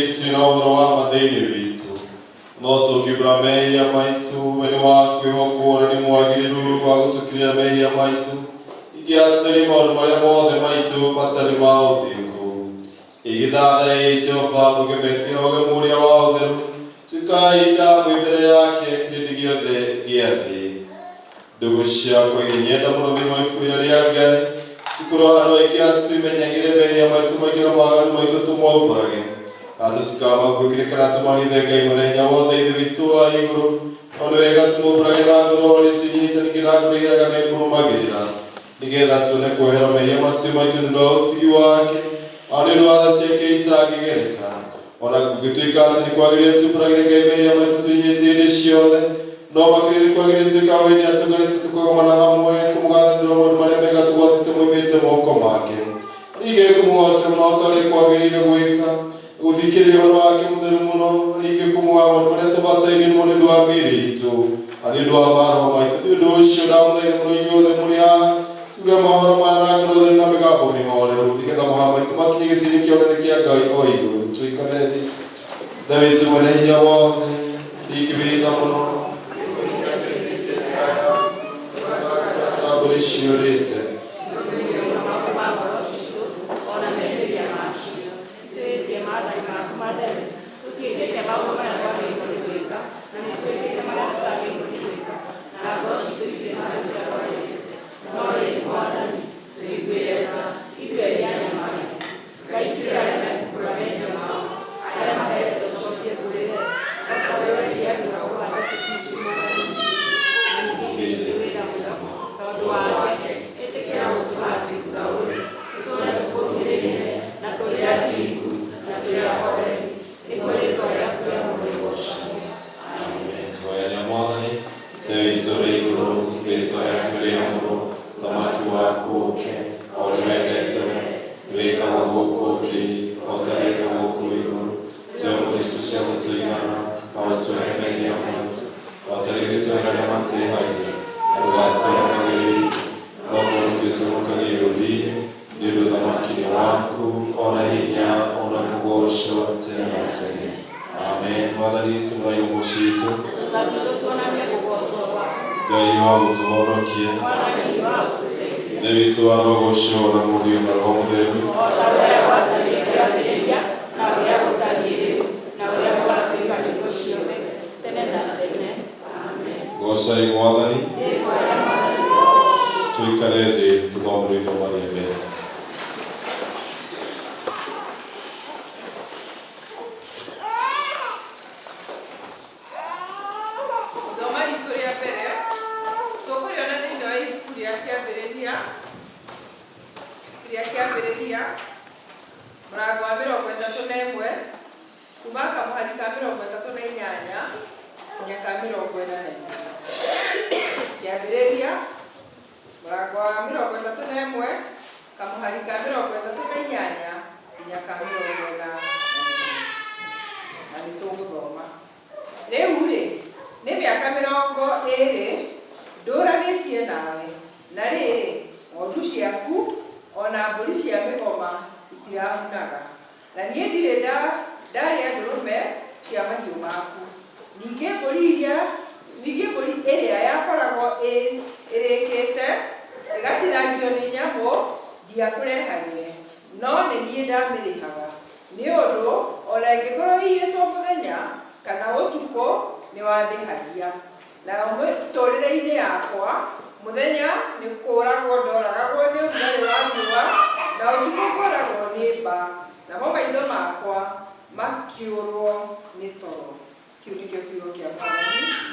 Tunaoroa madeni vitu Noto kibra meia maitu Wene wako ihokuona ni mwagiriru Wago tukirina meia maitu Igiatari mauru maria mothe maitu Matari mauthiku Igithada Jehova mugemeti oge muria wa utheru Tukaida mwibere yake Kirindi giothe giathi Ndugu ciakwa iginyenda muno thĩinĩ wa ibuku rĩrĩa Ngai Tukũrora andũ aingĩ atũtũmenyagĩre mehia maitũ maingĩ na maganu maitũ tũmombũrage atĩ tũkamagwĩkĩre kana tũmahithe Ngai mũthenya wothe ithe witũ wa igũrũ no nĩ wega tũmũmbũrage na ngoro cinyite ningĩ na ngoro iraga na ikũrũmagĩrĩra nĩgetha tuone kweherwo mehia macio maitũ nĩ ũndũ wa ũtigi wake o nĩ ũndũ wa tha ciake itangĩgereka ona kũngĩtuĩka atĩ nĩ kwagĩrĩire tũmbũragĩre Ngai mehia maitũ tũihĩtie hĩndĩ ciothe no makĩrĩre kwagĩrĩire tuĩka hĩndĩ atũnganĩte tũkagomana hamwe kũmũgathanĩra maũndũ marĩa mega tũgwatĩte moimĩte moko make ningĩ kũmũgoca mũno o ta ũrĩa kwagĩrĩire gwĩka gũthikĩrĩria ũhoro wake mũtheru mũno ningĩ kũmũhoya maũndũ marĩa tũbataire nĩ ũndũ wa mĩĩrĩ itũ na nĩ ũndũ wa maroho maitũ nĩ ũndũ ũcio ndamũthaitha mũno inyuothe mũrĩ haha tuge mohoro maya na ngoro theru na mĩgambo mĩhoreru nĩgetha mahoya maitũ makinye gĩtĩ-inĩ kĩa ũnene kĩa Ngai o igũrũ tũikare thĩ Ithe witũ mwene hinya wothe ingĩwĩtha mũno ciũrĩte Gocai Mwathani tuikare thĩ tũthome rĩĩtwa rĩa Ngai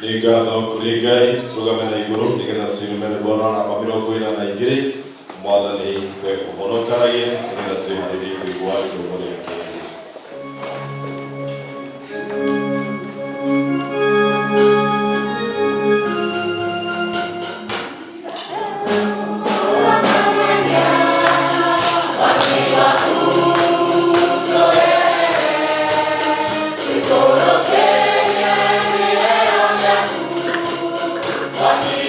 nĩ ngatho kũrĩ Ngai tũrũgame na igũrũ nĩgetha tuinũme rwĩmbo rwa namba 42 Mwathani we ũhonokaragie nĩgetha twĩharĩrie kũigua rwĩmbo rĩa kerĩ Oh,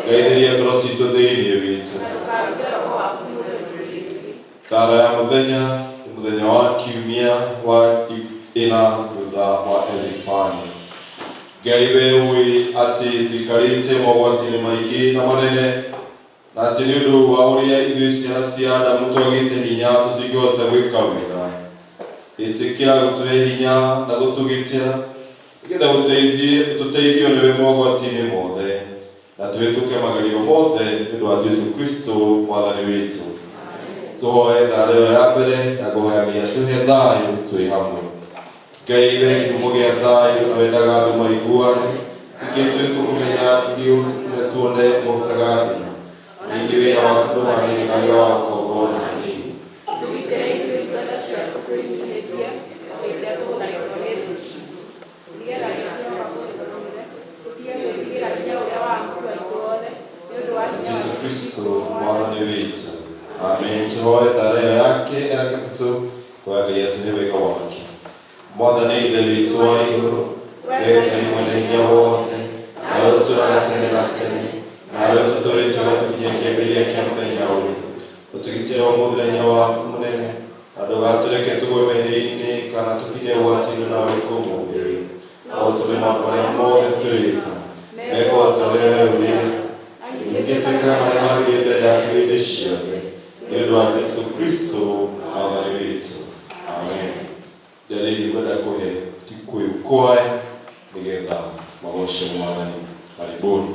Gaideria grosito dei lievito. Tara ya muthenya wa kiumia wa ina thutha wa Elifani. Ngai we ui ati tuikarite mogwati-ini maingi na manene, na ati ni undu wa uria ithui ciana cia Adamu twagite hinya tutingihota gwika wira. Itikira gutuhe hinya na gutugitira nigetha tuteithio niwe mogwati-ini mothe na tuhituke magerio mothe ni undu wa Jesu Kristo mwathani witu. Tuhoe thara ĩyo ya mbere ya kũhoyania tuhe thayũ twĩ hamwe. Ngai we kiumo gĩa thayũ na wendaga andũ maiguane, ningĩ ithuĩ tũkũmenya ningĩ tuone mũtagani, ningĩ wĩra waku ndũhanĩne na wĩra wa kũngona hanini. Jesu Kristo mwathani witu. Amen. Tuhoe thara ĩyo yake ya gatatũ kwa Ngai atuhe wega wake. Mwathani Ithe witũ wa igũrũ, wee Ngai mwene hinya wothe, nawe ũtũũraga tene na tene, nawe ũtũtũũrĩte ũgatũkinyia kĩambĩrĩria kĩa mũthenya ũyũ. Ũtũgitĩre mũthenya waku mũnene, na ndũgatũreke tũgwe mehia-inĩ kana tũkinye ũgwati-inĩ na ũrĩkũ ũmũthĩ ũyũ. No ũtũme maũndũ marĩa mothe tũrĩka mekwo o ta ũrĩa wee ũrĩrĩ, ningĩ twĩkaga marĩa magĩrĩire mbere yaku hĩndĩ ciothe, nĩ ũndũ wa Jesu Kristo mwathani witũ. Amen. Ndarĩi kwenda kũhe Kikuyu kwaya nĩgetha magoce mwathani. Karibuni.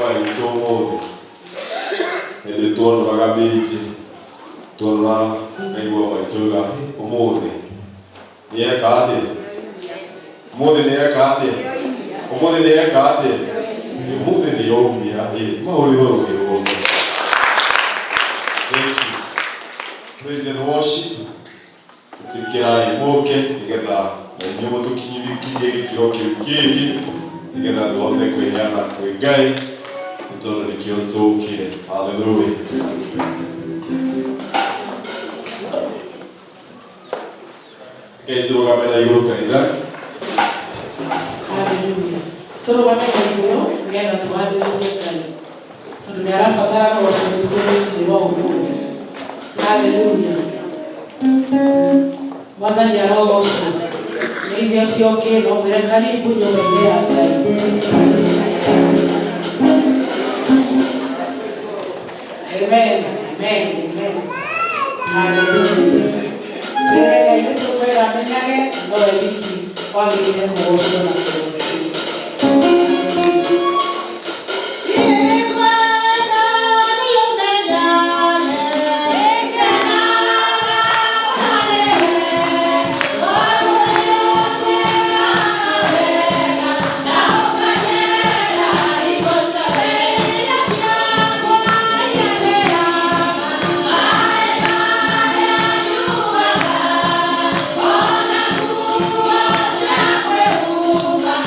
maitomo ende tono bagabiti tona aiwa maitoga omode nie kate omode nie kate omode nie kate omode ni omia mauri horo hero. Thank you. Praise and worship. Tikira imoke nigetha nyomo tukinyithikirie gikiro kiu kingi nigetha tuhote kwiheana kwi Ngai tondu nikio tukire. Hallelujah. Turugame na iguru kanitha. Hallelujah. Turugame na iguru nigetha twathĩrĩrie Ngai tondu nĩ arabatara roho witũ mũciĩ wa ũmũthĩ. Hallelujah. Mwathani arogocwo nĩ irio ciokĩ no mwĩre karibu nyũmba-inĩ ya Ngai. Amen, amen, amen. Hallelujah. Twĩre Ngai nĩ tũkwenda amenyage no we wiki wagĩrĩire kũgocwo na kũgocwo. Bye.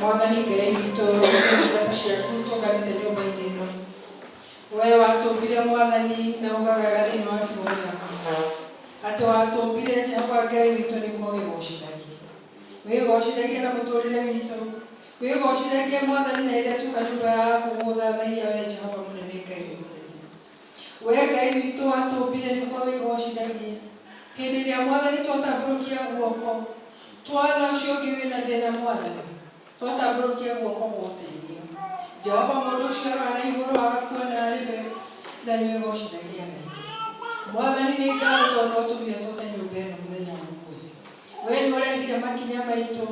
Mwathani Ngai witũ ndungata ciaku tũnganĩte nyũmba-inĩ ĩno. Wee watũmbire Mwathani na ũgagaga thĩinĩ wa kiugo gĩaku atĩ watũmbire Jehova Ngai witũ nĩguo wĩgocithagie. Wĩgocithagie na mũtũrĩre witũ, wĩgocithagie Mwathani na ĩrĩa tuka nyũmba yaku gũthathaiya wee Jehova mũnene Ngai mũtheri. Wee Ngai witũ watũmbire nĩguo wĩgocithagie. Hĩndĩ ĩrĩa Mwathani twatambũrũkia guoko, twana ũcio ũngĩ wĩna thĩna Mwathani, twatambũrũkia guoko gũteithio. Jehova mũndũ ũcio arora igũrũ agakuona arĩ we na nĩwĩgocithagia Ngai. Mwathani nĩ ngatho tondũ watũmire tũke nyũmba ĩno mũthenya wa ũmũthĩ. Wee nĩ ũrehire makinya maitũ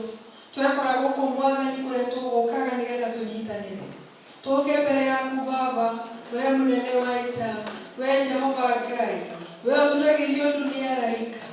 twekora gũkũ Mwathani kũrĩa tũgũkaga nĩgetha tũnyitanĩre tũke mbere yaku Baba, wee mũnene wa ita, wee Jehova Ngai, wee ũturagĩrio ũndũ nĩ araika,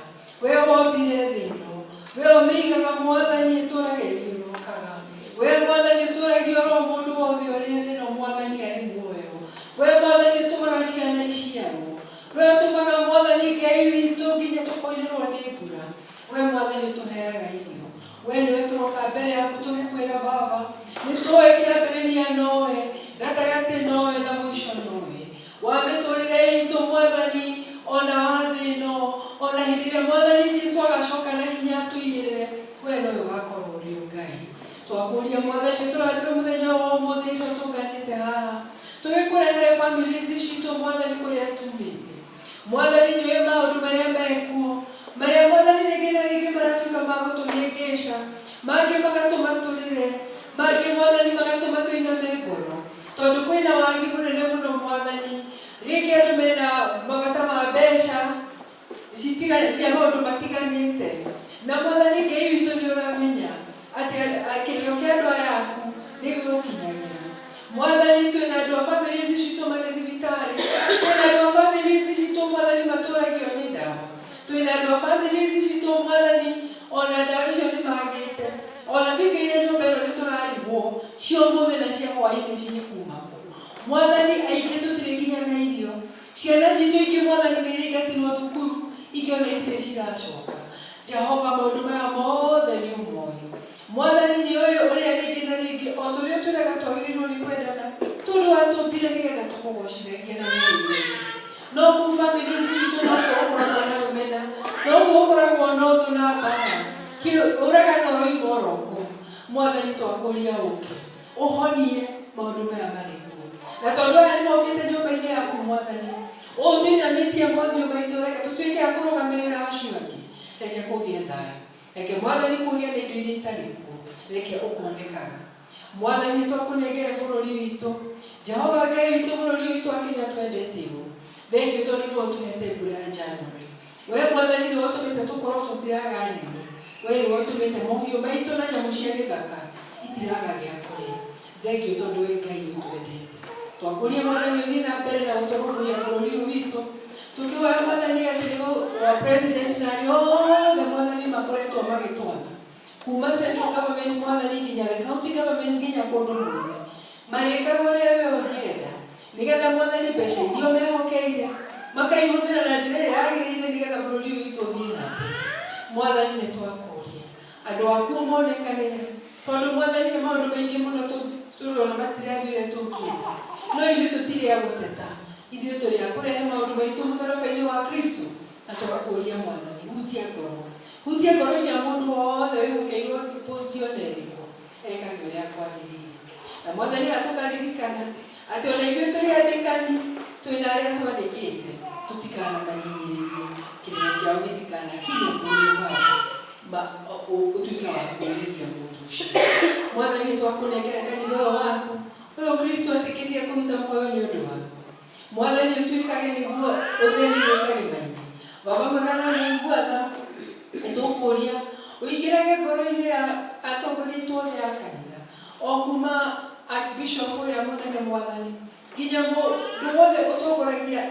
wee wombire thĩ ĩno, wee ũmĩigaga Mwathani ĩtũragĩriũrũkaga, wee Mwathani ũtũragia oro mũndũ wothe ũrĩ thĩ ĩno Mwathani arĩ muoyo, wee Mwathani ũtũmaga ciana iciarwo, wee ũtũmaga Mwathani Ngai witũ nginya tũkoirĩrwo nĩ mbura, wee Mwathani ũtũheaga irio. Wee nĩwe tũroka mbere yaku tũgĩkwĩra Baba, nĩtũĩ kĩambĩrĩria nowe, gatagatĩ nowe na mũico nowe wa mĩtũrĩre itũ Mwathani, ona wa thĩ ĩno, ona hĩndĩ ĩrĩa Mwathani Jesũ agacoka na hinya atũigĩrĩre, wee nowe ũgakorwo ũrĩ o Ngai. Twakũria Mwathani ũtũrathime mũthenya wa ũmũthĩ tondũ tũnganĩte haha tũgĩkũrehere families citũ Mwathani kũrĩa tumĩte. Mwathani nĩwe maũndũ marĩa mekuo, marĩa Mwathani rĩngĩ na rĩngĩ maratuĩka ma gũtũhĩngĩca, mangĩ magatũma tũrĩre, mangĩ Mwathani magatũma tũiname ngoro, tondũ kwĩna wagi mũnene mũno Mwathani. Rĩngĩ andũ mena mabata ma mbeca cia maũndũ matiganĩte, na Mwathani Ngai witũ nĩ ũramenya atĩ kĩrĩro kĩa andũ aya aku nĩ gĩgũkinyagĩra. Mwathani, twĩna andũ a families citũ marĩ thibitarĩ, twĩna andũ a families citũ Mwathani matũragio nĩ ndawa, twĩna andũ a families citũ Mwathani ona ndawa icio nĩ magĩte, ona tũigĩire nyũmba ĩno nĩ tũrarigwo cia ũmũthĩ na cia hwaĩ-inĩ cikuma kũ. Mwathani, aingĩ tũtirĩ nginya na irio, ciana citũ ingĩ Mwathani nĩ iringatirwo thukuru, ingĩ ona itirĩ ciracoka. Jehova, maũndũ maya mothe nĩ ũmoĩ. Mwathani nĩ ũyũ ũrĩa rĩngĩ na rĩngĩ o tũrĩa tũrega twagĩrĩirwo nĩ kwendana, tondũ watũmbire nĩgetha tũkũgocithagie na mĩrĩre. No kũu families citũ nokuo ũkoragwo na rũmena, nokuo ũkoragwo na ũthũ na mbara, ũragano ũroima oro kũu. Mwathani, twakũria ũke ũhonie maũndũ maya marĩ kuo, na tondũ aya nĩ mokĩte nyũmba-inĩ yaku Mwathani, ũũ tũinamĩtie mothiũ maitũ, reke tũtuĩke a kũrũgamĩrĩra acio angĩ, reke kũgĩe thayũ, reke Mwathani kũgĩe na indo iria itarĩ kuo, reke ũkuonekaga. Mwathani, twakũnengere bũrũri witũ, Jehova Ngai witũ, bũrũri witũ wa Kenya twendete ũũ. Thengiũ tondũ nĩwe ũtũhete mbura ya January. Wee Mwathani nĩwe ũtũmĩte tũkorwo tũtiraga nyeni, wee nĩwe ũtũmĩte mahiũ maitũ na nyamũ cia gĩthaka itiraga gĩa kũrĩa. Thengiũ tondũ wee Ngai ũtwendete. Twakũria Mwathani ũthiĩ na mbere na gũtũrũmbũiya bũrũri ũyũ witũ, tũkĩhoya Mwathani atĩ nĩguo president na arĩa othe Mwathani makoretwo magĩtwara kuma central government Mwathani nginya the county government nginya kũndũ guothe, marĩkaga ũrĩa wee ũngĩenda, nĩgetha Mwathani mbeca iria mehokeire makaihũthĩra na njĩra ĩrĩa yagĩrĩire, nĩgetha bũrũri witũ ũthiĩ na mbere. Mwathani, nĩ twakũria andũ aku monekanĩre, tondũ Mwathani nĩ maũndũ maingĩ mũno tũrona matirathiĩ ũrĩa tũngĩenda, no ithuĩ tũtirĩ a gũteta, ithuĩ tũrĩ a kũrehe maũndũ maitũ mũtharaba-inĩ wa Kristo, na tũgakũria Mwathani, hutia ngoro cia mũndũ wothe wĩhokeirwo post ona ĩrĩkũ, ekage ũrĩa kwagĩrĩire. Na Mwathani, tũkaririkana atĩ ona ithuĩ tũrĩ andĩkani, twĩna arĩa twandĩkĩte, tũtikanamahinyĩrĩrie, kĩrĩro kĩao gĩtikanakinya kũrĩ Baba, ũtuĩke wa kũũrĩria mũndũ ũcio. Mwathani, twakũnengera kanitha ũyũ waku, ũyũ Kristo atĩkĩrire kũruta muoyo nĩ ũndũ waku. Mwathani, ũtuĩkage nĩguo ũtheririe karĩma-inĩ. Baba, magana maigua tha, nĩtũkũria ũingĩrage ngoro-inĩ ya atongoria aitũ othe a kanitha, o kuma Bishop ũrĩa mũnene Mwathani, nginya mũndũ wothe ũtongoragia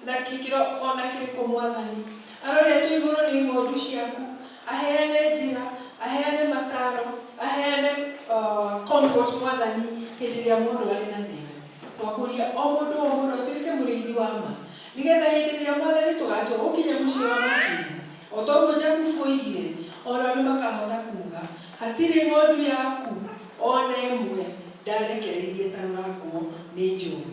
na gĩkĩro ona kĩrĩkũ Mwathani, aroretwo igũrũ nĩ ng'ondu ciaku, aheane njĩra, aheane mataro, aheane comfort Mwathani hĩndĩ ĩrĩa mũndũ arĩ na thĩna. Twakũria o mũndũ atuĩke mũrĩithi wa ma, nĩgetha hĩndĩ ĩrĩa Mwathani tũgatua gũkinya mũciĩ wa matu-inĩ, o toguo Jakubu oigire, ona nĩ makahota kuuga hatirĩ ng'ondu yaku ona ĩmwe ndarekereirie ta rũrakwo nĩ njũĩ,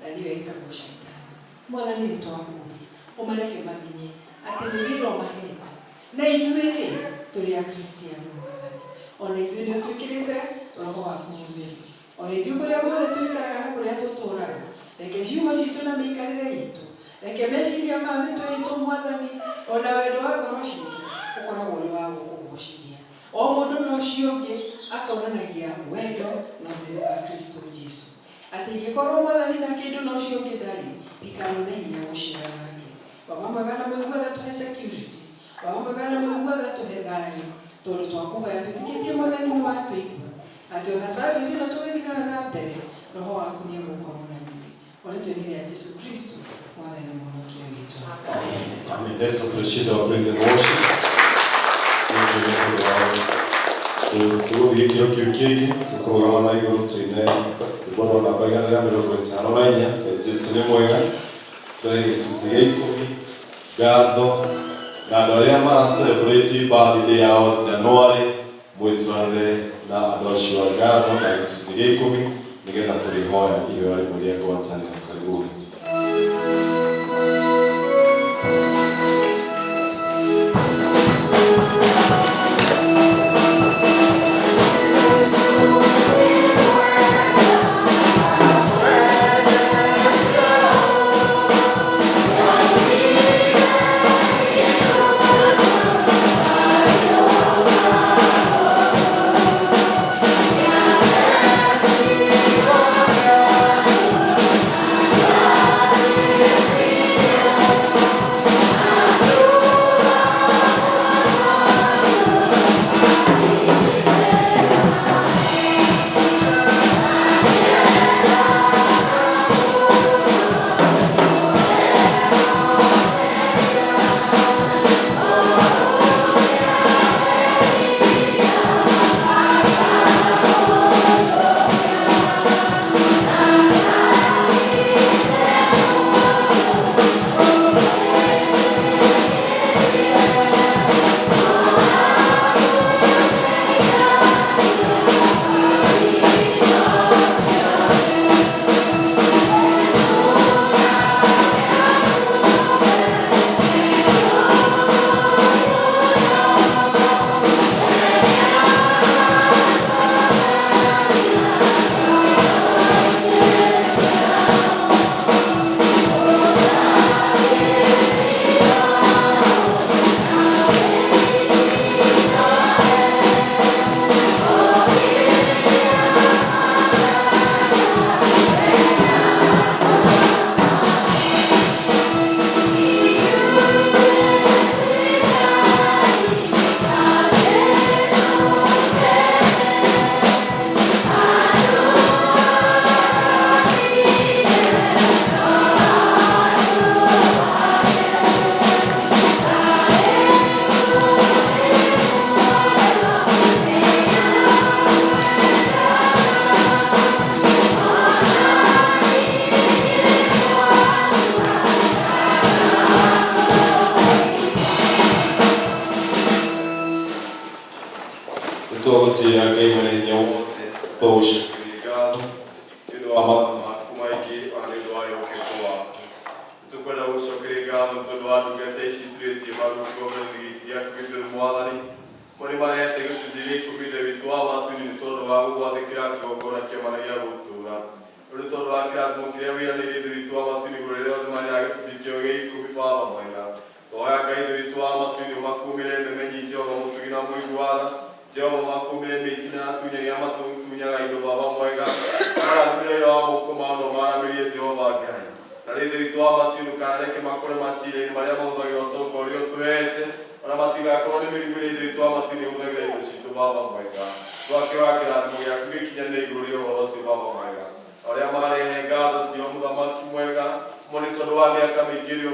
na nĩyo ĩtagwo Shaitani. Mwathani, nĩ twakũria ũmareke mamenye atĩ nĩ wĩra ũmahete, na ithuĩ tũrĩ a Kristiano Mwathani, ona ithuĩ nĩ ũtwĩkĩrĩte roho waku mũtheru, ona ithuĩ kũrĩa guothe tũikaraga na kũrĩa tũtũũraga, reke ciugo citũ na mĩikarĩre itũ, reke meciria ma mĩtwe itũ Mwathani, ona wendo wa ngoro citũ ũkoragwo ũrĩ wa gũkũgocithia, o mũndũ na ũcio ũngĩ akonanagia wendo na ũtheru wa Kristo Jesũ, atĩ ingĩkorwo Mwathani na kĩndũ na ũcio ũngĩ ndarĩ, ndikanona hinya gũcira nake. Baba mwega na mũigua tha tũhe security, Baba mwega na mũigua tha tũhe thayũ, tondũ twakũhoya tũthikĩtie Mwathani nĩ watũigua, atĩ ona service ĩno tũgĩthiaga na mbere, roho waku nĩ egũkorwo na ithuĩ, oretwo nĩ rĩa Jesũ Kristo Mwathani na Mwokozi witũ. Amen. Let's appreciate our praise and worship. Tukĩgũthiĩ kĩo kĩu kĩngĩ, tũkũrũgama na igũrũ tũine rwĩmbo namba 154, Kaĩ Jesũ nĩ mwega, tũrehe gĩcunjĩ gĩa 10, ngatho, na andũ arĩa mara-celebrate birthday yao January, mwĩtũranĩre na andũ acio a ngatho na gĩcunjĩ gĩa 10, nĩgetha tũrĩhoya ihoya rĩmwe rĩa ngwatanĩro. Karibuni. Oh, tũgũtĩĩa Ngai mwene hinya wothe tũgũcokeria ngatho nĩ ũndũ wa mathaa maku maingĩ ona nĩ ũndũ wa wĩhokeku waku. Nĩtũkwenda gũgũcokeria ngatho nĩ tondũ wa ndungata ici twĩtie marũngo kĩonereria gĩkĩ gĩaku gĩtheru Mwathani, mũrĩ marehete gĩcunjĩ gĩa ikũmi ithe witũ wa matu-inĩ nĩ tondũ wa gũgwathĩkĩra kĩgongona kĩamana gĩa gũtũũra. Nĩ tondũ wa kĩrathimo kĩrĩa wĩranĩirie ithe witũ wa matu-inĩ igũrũ rĩrĩa othe marĩ a gĩcunjĩ kĩao gĩa ikũmi Baba mwega. Tũhoya Ngai ithe witũ wa matu-inĩ ũmakumĩre memenyi Jehova mũtugi na mũiguana. Jehova ũmakumĩre mĩici na atunyani a matũ tunyaga indo Baba mwega. Marathimĩre wĩra wa moko mao na ũmaramĩrie Jehova Ngai. Na rĩu ithe witũ wa matu-inĩ ũkanareke makore macira-inĩ marĩa mahũthagĩra ũtonga ũrĩa ũtũhete, ona matigakorwo nĩ mĩrimũ ĩrĩa ithe witũ wa matu-inĩ ũhũthagĩra indo citũ Baba mwega. Twakĩoya kĩrathimo gĩaku gĩkinyanĩre igũrũ rĩa ũhoro ũcio Baba mwega. Arĩa marehe ngatho ciao mũthamaki mwega, mo nĩ tondũ wa mĩaka mĩingĩ ĩrĩa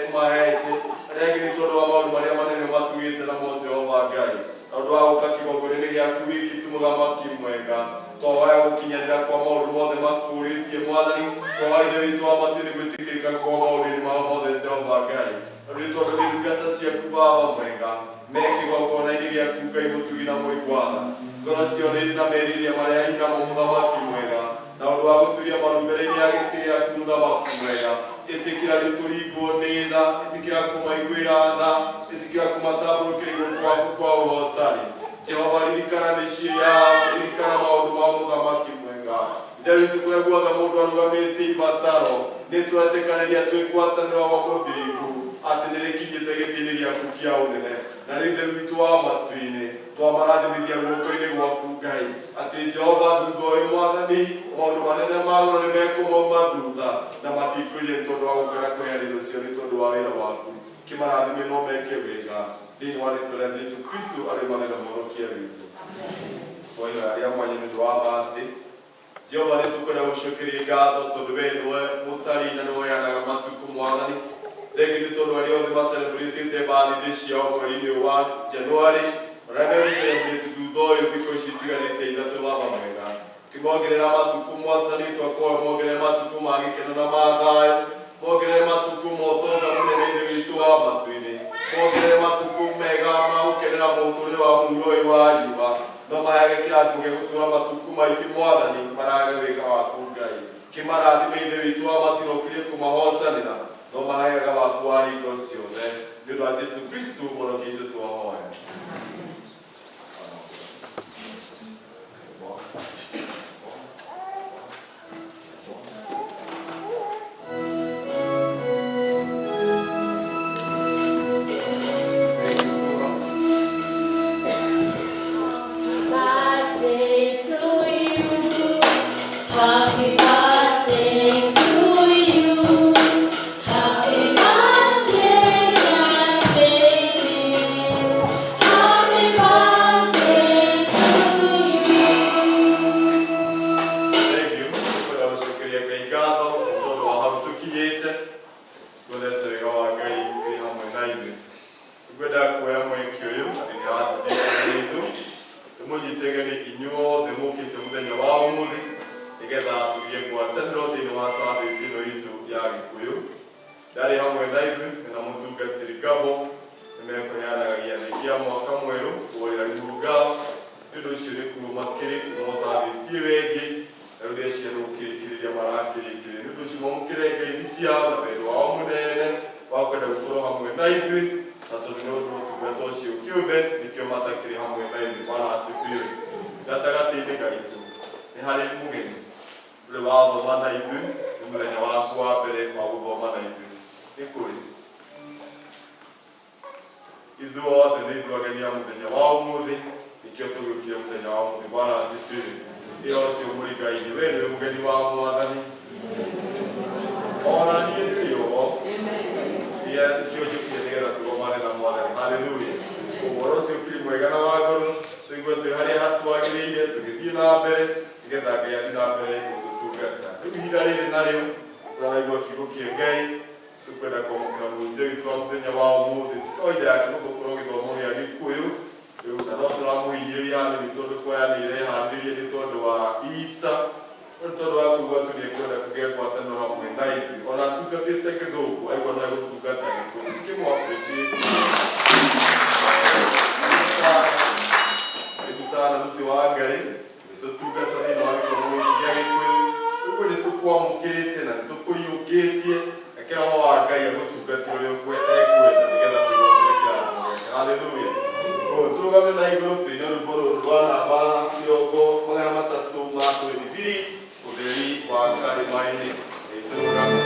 ũmahete, arĩa angĩ nĩ tondũ wa maũndũ marĩa manene ũmatugĩte namo Jehova Ngai. Na ũndũ wa gũka kĩgongona-inĩ gĩaku gĩkĩ tu mũthamaki mwega, tũhoya gũkinyanĩra kwa maũndũ mothe makũrĩtie Mwathani, tũhoya ithe witũ wa matu-inĩ gwĩtĩkĩrĩka kwa maũndũ-inĩ mao mothe Jehova Ngai. Na nĩ tondũ nĩ ndungata ciaku Baba mwega, me kĩgongona-inĩ gĩaku Ngai mũtugi na mũiguana, ngoro ciao nĩ na merirĩria marĩa hinya mo mũthamaki mwega. Na ũndũ wa gũturia maru mbere-inĩ ya gĩtĩ gĩaku mũthamaki mwega, ĩtĩkĩra rĩu kũringwo nĩ tha, ĩtĩkĩra kũmaiguĩra tha, ĩtĩkĩra kũmatambũrũkĩra igũrũ gwaku kwa ũhotani. Jehova ririkana mĩciĩ yao, ririkana maũndũ ma mũthamaki mwega. Ithe witũ kũrĩa guothe mũndũ arũgamĩte ibataro, nĩ twetĩkanĩria twĩ ngwatanĩro wa mũthingu atĩ nĩ rĩkinyĩte gĩtĩ-inĩ gĩaku kĩa ũnene. Na rĩu ithe witũ wa matu-inĩ twamarathimithia guoko-inĩ gwaku Ngai, atĩ Jehova thutha ũyũ Mwathani, maũndũ manene magũrũ nĩ mekũmauma thutha na matikwĩrire nĩ tondũ wa gũkana kũheana indo cio nĩ tondũ wa wĩra waku. Kĩmarathime no meke wega thĩinĩ wa rĩĩtwa rĩa Jesũ Kristo arĩ Mwathani na Mũhonokia witũ. Twaina arĩa mwanya nĩ ũndũ wa bathĩ, Jehova nĩ tũkwenda gũcokeria ngatho tondũ wee nĩwe mũtari na nĩwe ũheanaga matukũ Mwathani. Thengi nĩ tondũ arĩa othe macelebrĩtĩte bathĩ ciao mweri-inĩ ũyũ wa Januari, arĩa megũcelebrĩte thutha ũyũ thikũ ici itigarĩte ithatũ Baba mwega. Kĩmongerera matukũ Mwathani, twakorwo mongerere matukũ ma gĩkeno na ma thayũ, mongerere matukũ ma ũtonga mũnene ithe witũ wa matu-inĩ, mongerere matukũ mega ma gũkenera mũtũrĩre wa muoyo ũyũ wa riũa, no maheage kĩrathimo gĩa gũtũũra matukũ maingĩ Mwathani marage wĩra waku Ngai. Kĩmarathime ithe witũ wa matu-inĩ ũkĩrie kũmahotanĩra, no maheaga waku wa hingo ciothe. Nĩ ũndũ wa Jesũ Kristo Mũhonokia witũ twahoya. Happy birthday to you. Happy birthday, my baby. Happy birthday to you. Thank you. Kwenda gũcokeria Ngai ngatho nĩ tondũ wa hau tũkinyĩte, twendete wĩra wa Ngai wĩ hamwe na ithuĩ. Ngwenda kuoya mweke ũyũ atĩ nĩ watũteithia witũ, tũmũnyite geni inyuothe mũkĩte mũthenya wa ũmũthĩ, nĩgetha tũgĩe ngwatanĩro thĩinĩ wa service ĩno itũ ya Gĩkũyũ. Ndarĩ hamwe na ithuĩ na mũtungatĩri Ngabo, nĩmekũheanaga gĩathĩ kĩa mwaka mwerũ kũrĩa New Girls. Nĩ ũndũ ũcio nĩ kuo makĩrĩ kuuma service ĩyo ĩngĩ, na rĩu rĩciria gũkĩrĩkĩrĩria marakĩrĩkĩrĩria. Nĩ ũndũ ũcio mamũkĩre ngeithi ciao na wendo wao mũnene wa kwenda gũkorwo hamwe na ithuĩ, na tondũ nĩ ũndũ ũtungata ũcio kĩũmbe nĩkĩo matakĩrĩ hamwe na ithuĩ. Bwana asifiwe. Gatagatĩ-inĩ gaitũ nĩ harĩ mũgeni ũrĩa wathoma na ithuĩ, nĩ mũthenya waku wa mbere wa gũthoma na ithuĩ. Nĩ kũrĩ ithuothe nĩ ithuĩ ageni a mũthenya wa ũmũthĩ, nĩkĩo tũgĩũkire mũthenya wa ũmũthĩ. Bwana asifiwe. Ĩyo ũcio mũrĩ Ngai-inĩ, wee nĩwe mũgeni wa Mwathani, ona niĩ ndĩrĩ ho, nĩkĩo njũkire nĩgetha tũgomane na Mwathani. Haleluya. Ũhoro ũcio ũkĩrĩ mwega na wa ngoro, tũigua twĩ harĩa hatwagĩrĩire, tũgĩthiĩ na mbere nĩgetha Ngai athiĩ na mbere gũtũtungata. Rĩu ihinda rĩrĩ narĩo tũraigua kiugo kĩa Ngai, tũkwenda kwamũkĩra mũhunjia witũ wa mũthenya wa ũmũthĩ. Kawaida yake nĩ gũkorwo gĩthomo gĩa Gĩkũyũ, rĩu na no tũramũhinyĩrĩria nĩ tondũ kwaya nĩ ĩreharĩrĩria nĩ tondũ wa Easter, nĩ tondũ wa kuuga tu nĩekwenda kũgĩa ngwatanĩro hamwe na ithuĩ. Ona atungatĩte Gĩthũngũ aigua ta gũtungata Gĩkũyũ. Kĩmũ-appreciate sana igũrũ tũine rwĩmbo rũrũ rwa namba 32 ũtheri wa karĩma-inĩ. Nĩtũrũgame.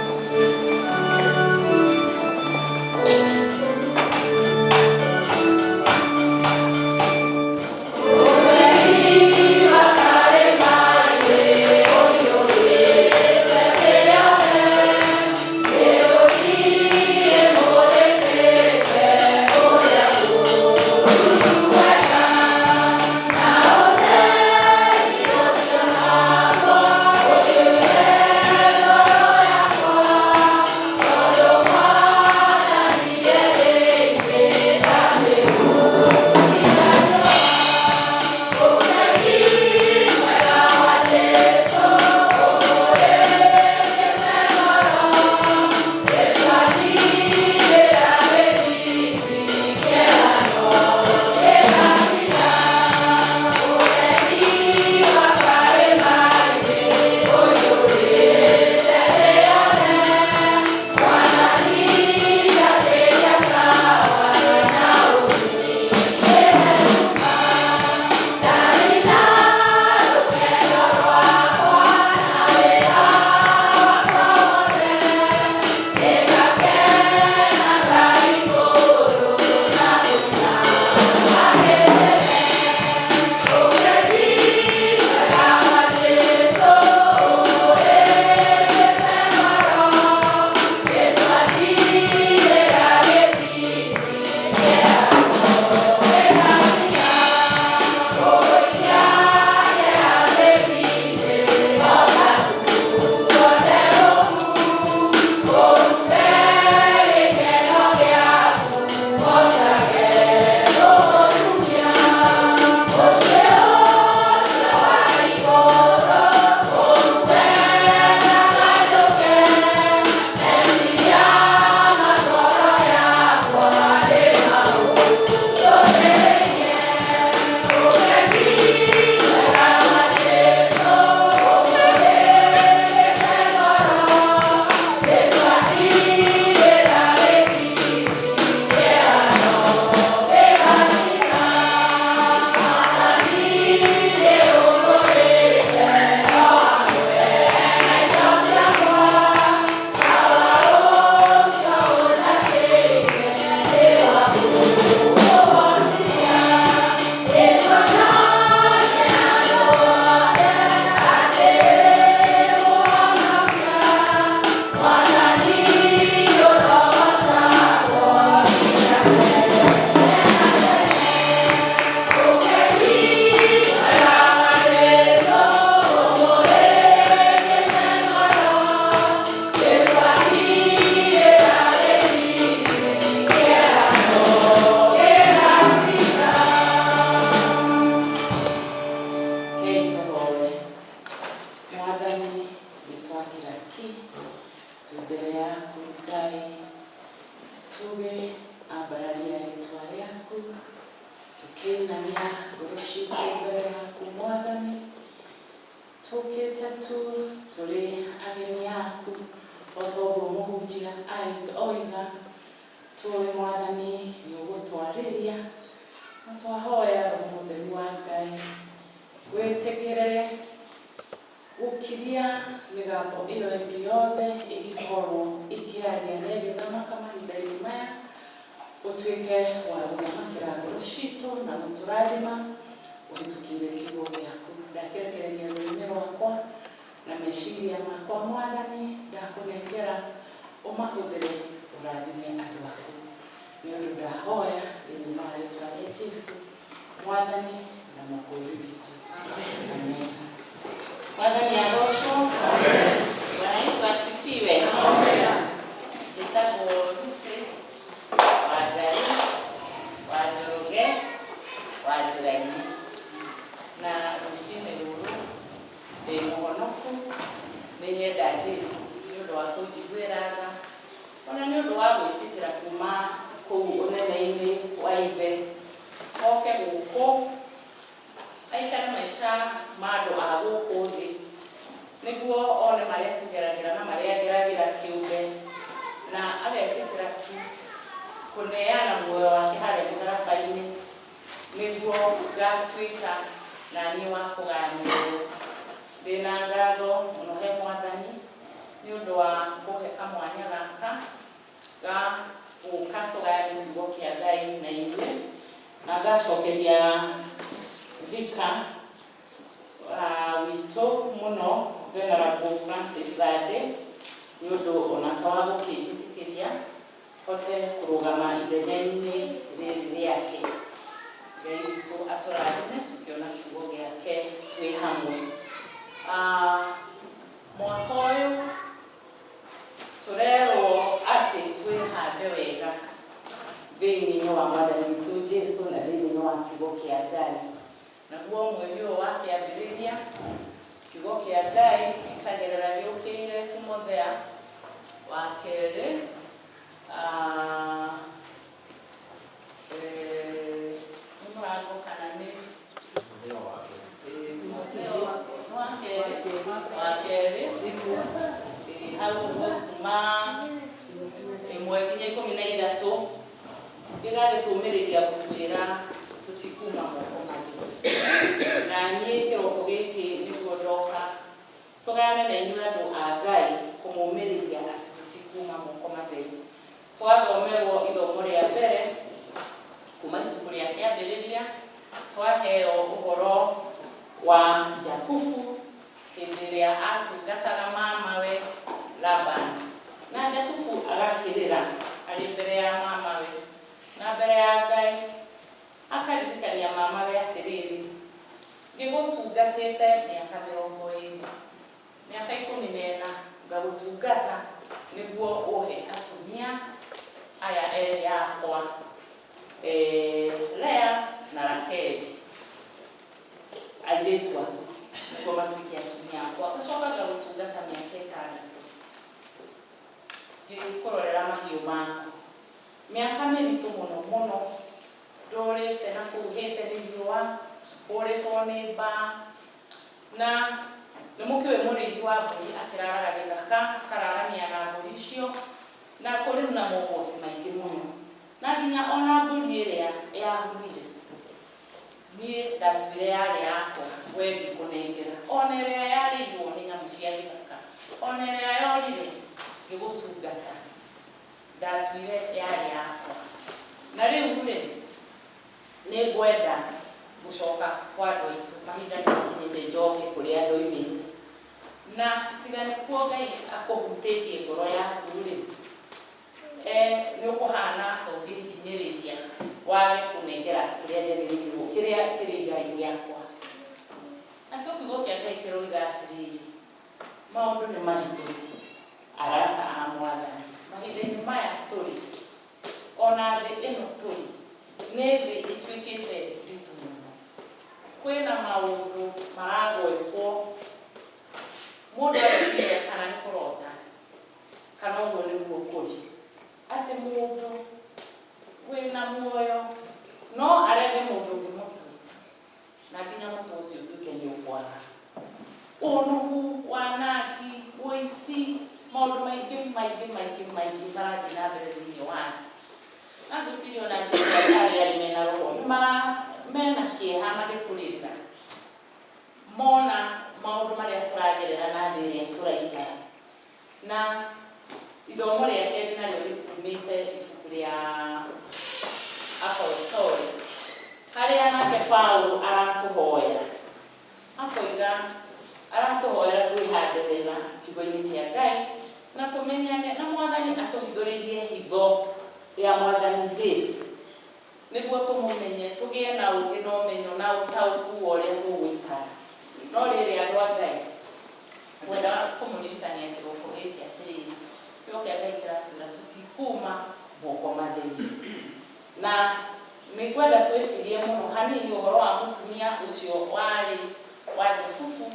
nĩguo ngatuĩka naniĩ wa kũgayanĩrwo. Ndĩna ngatho mũno he Mwathani nĩ ũndũ wa kũhe kamwanya gaka ga gũka tũgayane kiugo kĩa Ngai na ithuĩ, na ngacokeria Vicar witũ mũno Venerable Francis Thande nĩ ũndũ onaka wa gũkĩnjĩtĩkĩria hote kũrũgama ithenya-inĩ rĩrĩ rĩake. Ngai witũ atũrathime tũkĩona kiugo gĩake twĩ hamwe. Mwaka ũyũ tũrerwo atĩ twĩhande wega thĩinĩ wa Mwathani witũ Jesũ na thĩinĩ wa kiugo kĩa Ngai. Naguo mweri ũyũ wa kĩambĩrĩria kiugo kĩa Ngai gĩkagerera gĩũkĩire Timothea wa kerĩ mũrango kana nĩ wa kerĩ hau kuma 1:13 gĩgagĩtũmĩrĩria gũtwĩra tũtikuma moko matheri. Na niĩ kĩroko gĩkĩ nĩguo ndoka tũgayane na inyuĩ andũ a Ngai kũmũmĩrĩria atĩ tũtikuma moko matheri. Twathomerwo ithomo rĩa mbere kuma ibuku rĩa kĩambĩrĩria, twaheo ũhoro wa Jakubu hĩndĩ ĩrĩa atungataga mamawe Labani, na Jakubu agakĩrĩra arĩ mbere ya mamawe na mbere ya Ngai, akaririkania mamawe atĩrĩrĩ, ngĩgũtungatĩte mĩaka 20, mĩaka 14 ngagũtungata nĩguo ũhe atumia aya erĩ akwa, Lea na Rakeli, airĩtu aku nĩguo matuĩke atumia akwa. Ngacoka ngagũtungata mĩaka 6 ngĩkũrorera mahiũ maku, mĩaka mĩritũ mũno mũno, ndũrĩte na kũũhĩte nĩ riũa, ũrĩtwo nĩ mbaa, na nĩ mũkĩũĩ mũrĩithi wa mbũri akĩraraga gĩthaka akararania na mbũri icio, na kũrĩ na mogwati maingĩ mũno, na nginya ona mbũri ĩrĩa yahurire niĩ ndatuire yarĩ yakwa we ngĩkũnengera, ona ĩrĩa yarĩirwo nĩ nyamũ cia gĩthaka, ona ĩrĩa yorire ngĩgũtungata ndatuire yarĩ yakwa. Na rĩu-rĩ nĩ ngwenda gũcoka kwa andũ aitũ, mahinda nĩ makinyĩte njoke kũrĩa andũ oimĩte, na tigane kuo Ngai akũhutĩtie ngoro yaku-rĩ, nĩ ũkũhana ũngĩhinyĩrĩria wage kũnengera kĩrĩa njagĩrĩirwo, kĩrĩa kĩrĩ Ngai gĩakwa. Nakĩo kiugo kĩa Ngai kĩroiga atĩrĩrĩ, maũndũ nĩ maritũ arata a Mwathani, mahinda-inĩ maya tũrĩ, ona thĩ ĩno tũrĩ nĩ thĩ ĩtuĩkĩte nditũ mũno. Kwĩna maũndũ maragwetwo, mũndũ areciria kana nĩ kũrota kana ũguo nĩguo kũrĩ, atĩ mũndũ wĩna muoyo no arege mũndũ ũngĩ mũtwe, na nginya mũtwe ũcio ũtuĩke nĩ ũkwaga. Ũnugu, wanangi, ũici, maũndũ maingĩ marathiĩ na mbere thĩinĩ wa thĩ. Na ngwĩciria ona Jesũ arĩa mena roho mena kĩeha magĩkũrĩrĩra, mona maũndũ marĩa tũragerera na thĩ ĩrĩa tũraikara. Na ithomo rĩa kerĩ narĩo rĩkumĩte ibuku rĩa Akolosai, harĩa nake Paũlũ aratũhoera, akoiga aratũhoera twĩhande wega kiugo-inĩ kĩa Ngai, na tũmenyane na Mwathani atũhithũrĩrie hitho rĩa Mwathani Jesũ, nĩguo tũmũmenye, tũgĩe na ũũgĩ na ũmenyo na ũtaũku wa ũrĩa tũgũikara. No rĩrĩ andũ a Ngai, ngwenda kũmũririkania kĩroko gĩkĩ atĩrĩrĩ, kiugo kĩa Ngai kĩratwĩra tũtikuma moko matheri. Na nĩ ngwenda twĩcirie mũno hanini ũhoro wa mũtumia ũcio warĩ wa Jakubu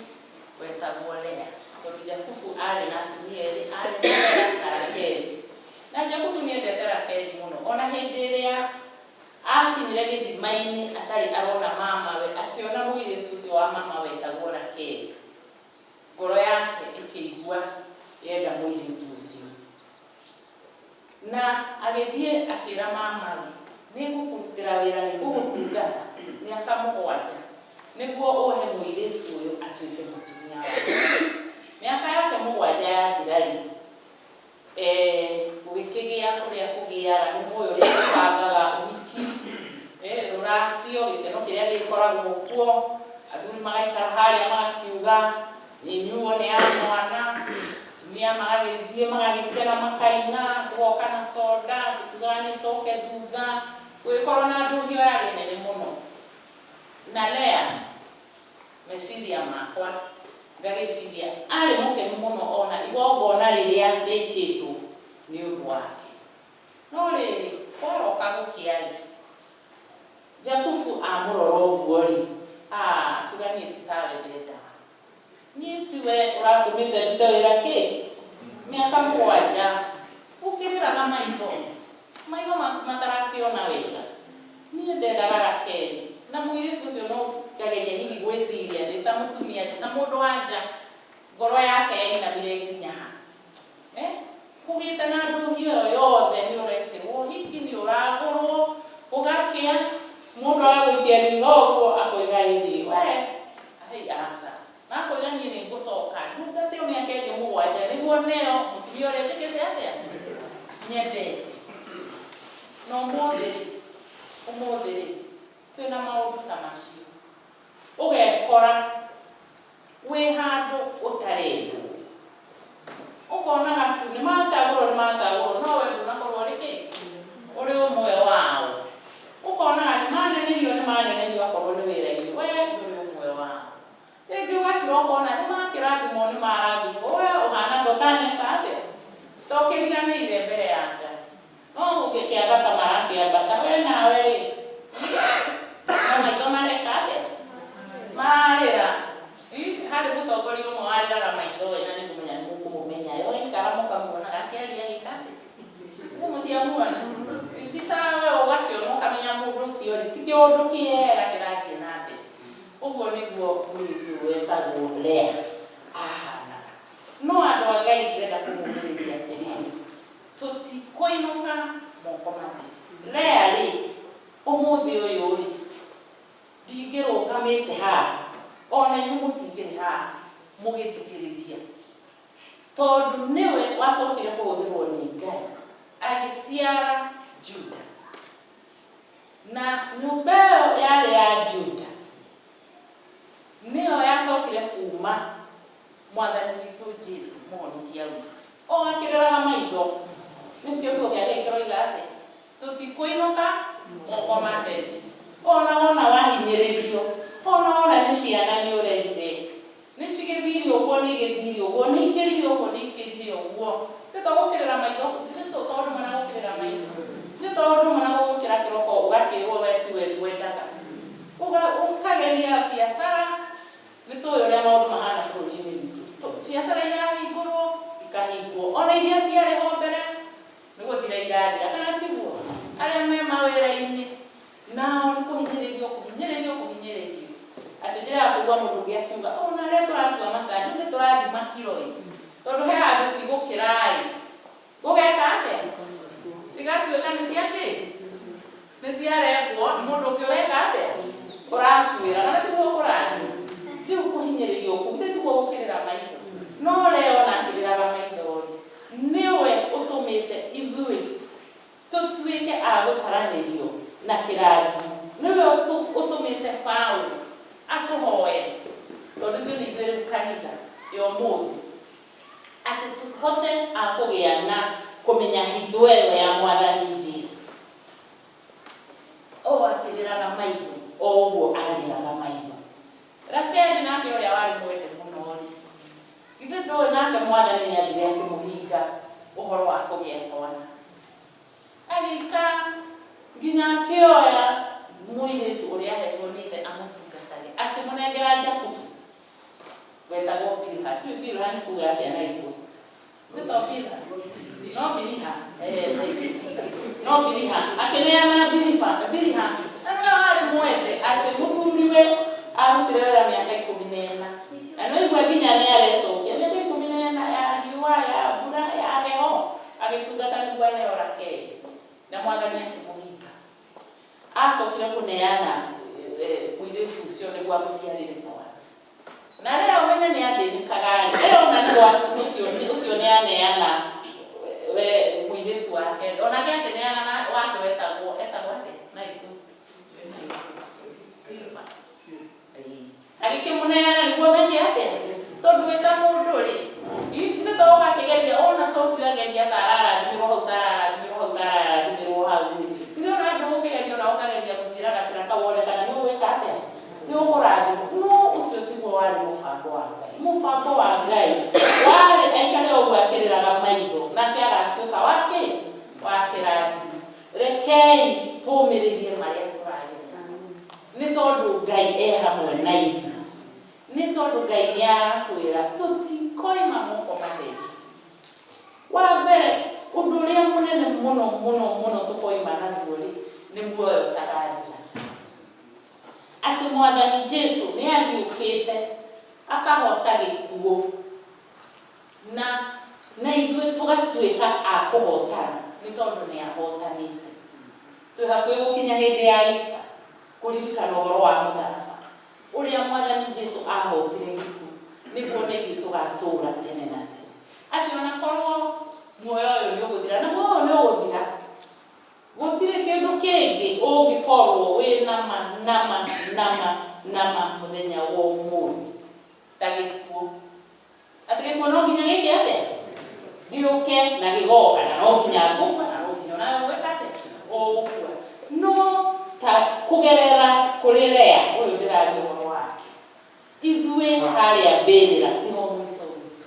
wetagwo Lea, tondũ Jakubu arĩ na atumia erĩ, arĩ Lea na Rakeli. Na Jakubu nĩ endete Rakeli mũno, ona hĩndĩ ĩrĩa akinyire gĩthima-inĩ atarĩ arona mamawe, akĩona mũirĩtu ũcio wa mama wetagwo Rakeli, ngoro yake ĩkĩigua yenda mũirĩtu ũcio, na agĩthiĩ akĩra mamawe, nĩ ngũkũrutĩra wĩra, nĩ ngũgũtungata nĩguo ũhe mũirĩtu ũyũ atuĩke mũtumia waku. Mĩaka yake mũgwanja yathira-rĩ, gũgĩkĩgĩa kũrĩa kũgĩaga nĩ mũĩ ũrĩa gũbangaga ũhiki, rũracio, gĩkeno kĩrĩa gĩkoragwo kuo, athuri magaikara harĩa magakiuga nĩ nyuo nĩ ya mwana, atumia magagĩthiĩ magagĩkena makaina, tũgoka na soda, tũkiugaga nĩcoke thutha, gũgĩkorwo na ndũhio yarĩ nene mũno. Na Lea, meciria makwa ngagĩciria arĩ mũkenu mũno ona igongona rĩrĩa rĩkĩtwo nĩ ũndũ wake. No rĩrĩ, kwaroka gũkĩarĩ, Jakubu amũrora ũguo-rĩ, akiuga niĩ ti tawe ndendaga. Niĩ tiwe ũratũmĩte ndute wĩra kĩ? Mĩaka mũgwanja, ũkĩrĩraga maitho maku matarakĩona wega. Niĩ ndendaga Rakeli, na mũirĩtu ũcio no ngageria hihi gwĩciria ndĩ ta mũtumia, ndĩ ta mũndũ-wa-nja, ngoro yake yainamire nginya ha. Kũgĩte na ndũhio ĩyo yothe nĩ ũrekĩrwo ũhiki, nĩ ũragũrwo, ũgakĩa, mũndũ agagũikia ritho ũguo akoiga ĩĩ we aca, na akoiga niĩ nĩ ngũcoka ndungatĩo mĩaka ĩngĩ mũgwanja nĩguo neo mũtumia ũrĩa njĩkĩte atĩa nyendete. No ũmũthĩ-rĩ twĩna maũndũ ta macio, ũgekora wĩ handũ ũtarendwo, ũkonaga tu nĩ macagũrwo no we ndũnakorwo ũrĩ kĩ? Ũrĩ ũmwe wao. Ũkonaga nĩ manenehio akorwo nĩ wĩra-inĩ, we ndũrĩ ũmwe wao. Rĩngĩ ũgakira ũkona nĩ makĩrathimwo nĩ marathimwo, we ũhana ta ũtaneka atĩa, ta ũkĩriganĩire mbere ya Ngai. No gũgĩkĩambata marakĩambata, we nawe-rĩ, no maitho mareka atĩa? Mararĩra. Harĩ mũtongoria ũmwe warĩraga maitho we na nĩngũmenya nĩ mũkũmũmenya, yo aikara mũkamuonaga akĩaria gĩka atĩa? Nĩ mũtiamuona? Mbica we ũgakĩona ũkamenya mũndũ ũcio-rĩ ti kĩũndũ kĩega kĩrathiĩ na mbere. Ũguo nĩguo mũirĩtu ũyũ wetagwo Lea ahanaga. No andũ a Ngai ndĩrenda kũmũmĩrĩria atĩrĩrĩ, tũtikũinũka moko matheri. Lea-rĩ, ũmũthĩ ũyũ-rĩ, ndingĩrũgamĩte haha, ona inyuĩ mũtingĩrĩ haha mũgĩthikĩrĩria, tondũ nĩwe wacokire kũhũthĩrwo nĩ Ngai agĩciara Juda. Na nyũmba ĩyo yarĩ ya Juda nĩyo yacokire kuma Mwathani witũ Jesũ mũhonokia witũ. O akĩreraga maitho, nĩkĩo kiugo gĩake kĩroiga atĩ tũtikũinũka moko matheri. Ona wahinyĩrĩrio, ona nĩ ciana nĩ ũrerire, nĩ cigĩthire ũguo, nĩ igĩthire ũguo, nĩ ikĩrire ũguo, nĩ ikĩrire ũguo, nĩ tũgũkĩrĩra maitho, nĩ tondũ mana gũkĩrĩra maitho, nĩ tondũ mana gũgũkĩra kĩroko ũgakĩrwo we tiwe wendaga, ũkageria biacara. Nĩ tũĩ ũrĩa maũndũ mahana bũrũri-inĩ witũ, biacara irahingũrwo ikahingwo, ona iria ciarĩ ho mbere nĩ gũthira irathira, kana tiguo? Arĩa me mawĩra-inĩ nao nĩ kũhinyĩrĩrio atĩ njĩra ya kũigua mũndũ ũngĩ akiuga ona arĩa tũratua macani nĩ tũrathima kiro-ĩ, tondũ he handũ cigũkĩra-ĩ, gũgeka atĩa? Igatuĩka nĩ cia kĩ? Nĩ ciarengwo nĩ mũndũ ũngĩ ũreka atĩa? Ũratuĩra, kana tiguo kũrathiĩ? Rĩu kũhinyĩrĩrio kũu githĩ tiguo gũkĩrĩra maitho? No Lea ona akĩrĩraga maitho-rĩ, nĩwe ũtũmĩte ithuĩ tũtuĩke a gũtaranĩrio na kĩrathimo. Nĩwe ũtũmĩte Paũlũ atũhoere, tondũ ithuĩ nĩ ithuĩ kanitha ya ũmũthĩ, atĩ tũhote a kũgĩa na kũmenya hitho ĩyo ya Mwathani Jesũ. O akĩrĩraga maitho, o ũguo arĩraga maitho. Rakeli nake ũrĩa warĩ mwende mũno-rĩ, githĩ ndũĩ nake Mwathani nĩambire akĩmũhinga ũhoro wa kũgĩa twana. Agĩikara nginya akĩoya mũirĩtu ũrĩa ahetwo nĩ ithe amũtungatage, akĩmũnengera Jakubu wetagwo Biliha. Biliha nĩ kuuga atĩa na igũrũ? Nĩ to Biliha? No Biliha? No Biliha. Akĩneana Biliha. Na nĩwe warĩ mwende atĩ mũthuriwe arutire wĩra mĩaka 14. Na no igua nginya nĩ arecokia mĩaka 14 ya riũa, ya mbura, ya heho, agĩtungata nĩguo aheo Rakeli. Na Mwathani akĩmũhinga. Acokire kũneana mũirĩtu ũcio nĩguo amũciarĩre twana. Na rĩo ũmenye nĩ athĩnĩkaga rĩo na ũcio nĩ aneana mũirĩtu wake onake akĩneana wake etagwo atĩa Naitũ Silva agĩkĩmũneana nĩguo meke atĩa tondũ wĩta mũndũ rĩ ithe to ũgakĩgeria ona to ũcirageria tararathimĩrwo hau tararathimĩrwo hau ithe ona andũ ũkĩgeria ona ũkageria gũtira gacĩra kau wone kana nĩ ũgwĩka atĩa nĩ ũkũrathimwo no ũcio tiguo warĩ mũbango wa Ngai. Mũbango wa Ngai warĩ aikare ũguo akĩrĩraga maitho nake agatuĩka wa kĩrathimo. Rekei tũmĩrĩrie marĩa tũrageria nĩ tondũ Ngai hamwe na ithuĩ, nĩ tondũ Ngai nĩ aratwĩra tũtikoima moko matheri. Wa mbere ũndũ ũrĩa mũnene mũno tũkoima naguo rĩ nĩ muoyo ũtagathira. Atĩ Mwathani Jesũ nĩ athiũkĩte akahota gĩkuũ na ithuĩ tũgatuĩka a kũhotana nĩ tondũ nĩ ahotanĩte. Twĩ hakuhĩ gũkinya hĩndĩ ya Easter kũririkana ũhoro wa mũtharaba ũrĩa Mwathani Jesũ ahotire gĩkuũ nĩguo na ithuĩ tũgatũũra tene na tene. Atĩ ona korwo muoyo ũyũ nĩ ũgũthira na muoyo ũyũ nĩ ũgũthira, gũtirĩ kĩndũ kĩngĩ ũngĩkorwo wĩ nama mũthenya wa ũmũthĩ ta gĩkuũ. Atĩ gĩkuũ no nginya gĩke atĩa gĩũke na gĩgoka na no nginya ngũfa na no nginya nawe gwĩka atĩa ũgũkua. No ta kũgerera kũrĩ Lea ũyũ ndĩraria ũhoro wake, ithuĩ harĩa mbĩrĩra tiho mũico witũ,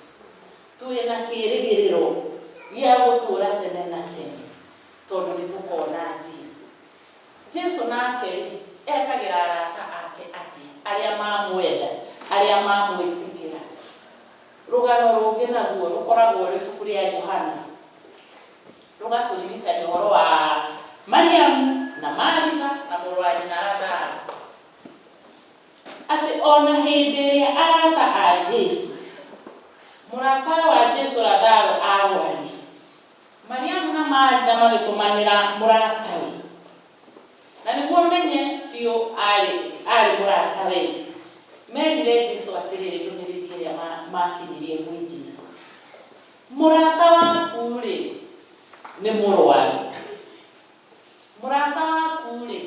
twĩ na kĩĩrĩgĩrĩro gĩa gũtũũra tene na tene tondũ nĩ tũkona Jesũ nake ekagĩra arata ake arĩa mamwenda arĩa mamwĩtĩkĩra. Rũgano rũngĩ naguo rũkoragwo rwĩ ibuku rĩa Johana rũgatũririkania ũhoro wa Mariamu na Maritha na mũrũ wa nyina Lazaro. Atĩ ona hĩndĩ ĩrĩa arata a Jesũ, mũrata wa Jesũ Lazaro arwari, Mariamu na Maritha magĩtũmanĩra mũratawe, na nĩguo menye biũ arĩ mũratawe merire Jesũ atĩrĩrĩ ndũmĩrĩri ĩrĩa makinyirie gwĩ Jesũ: mũrata waku rĩ nĩ mũrwaru, mũrata waku rĩ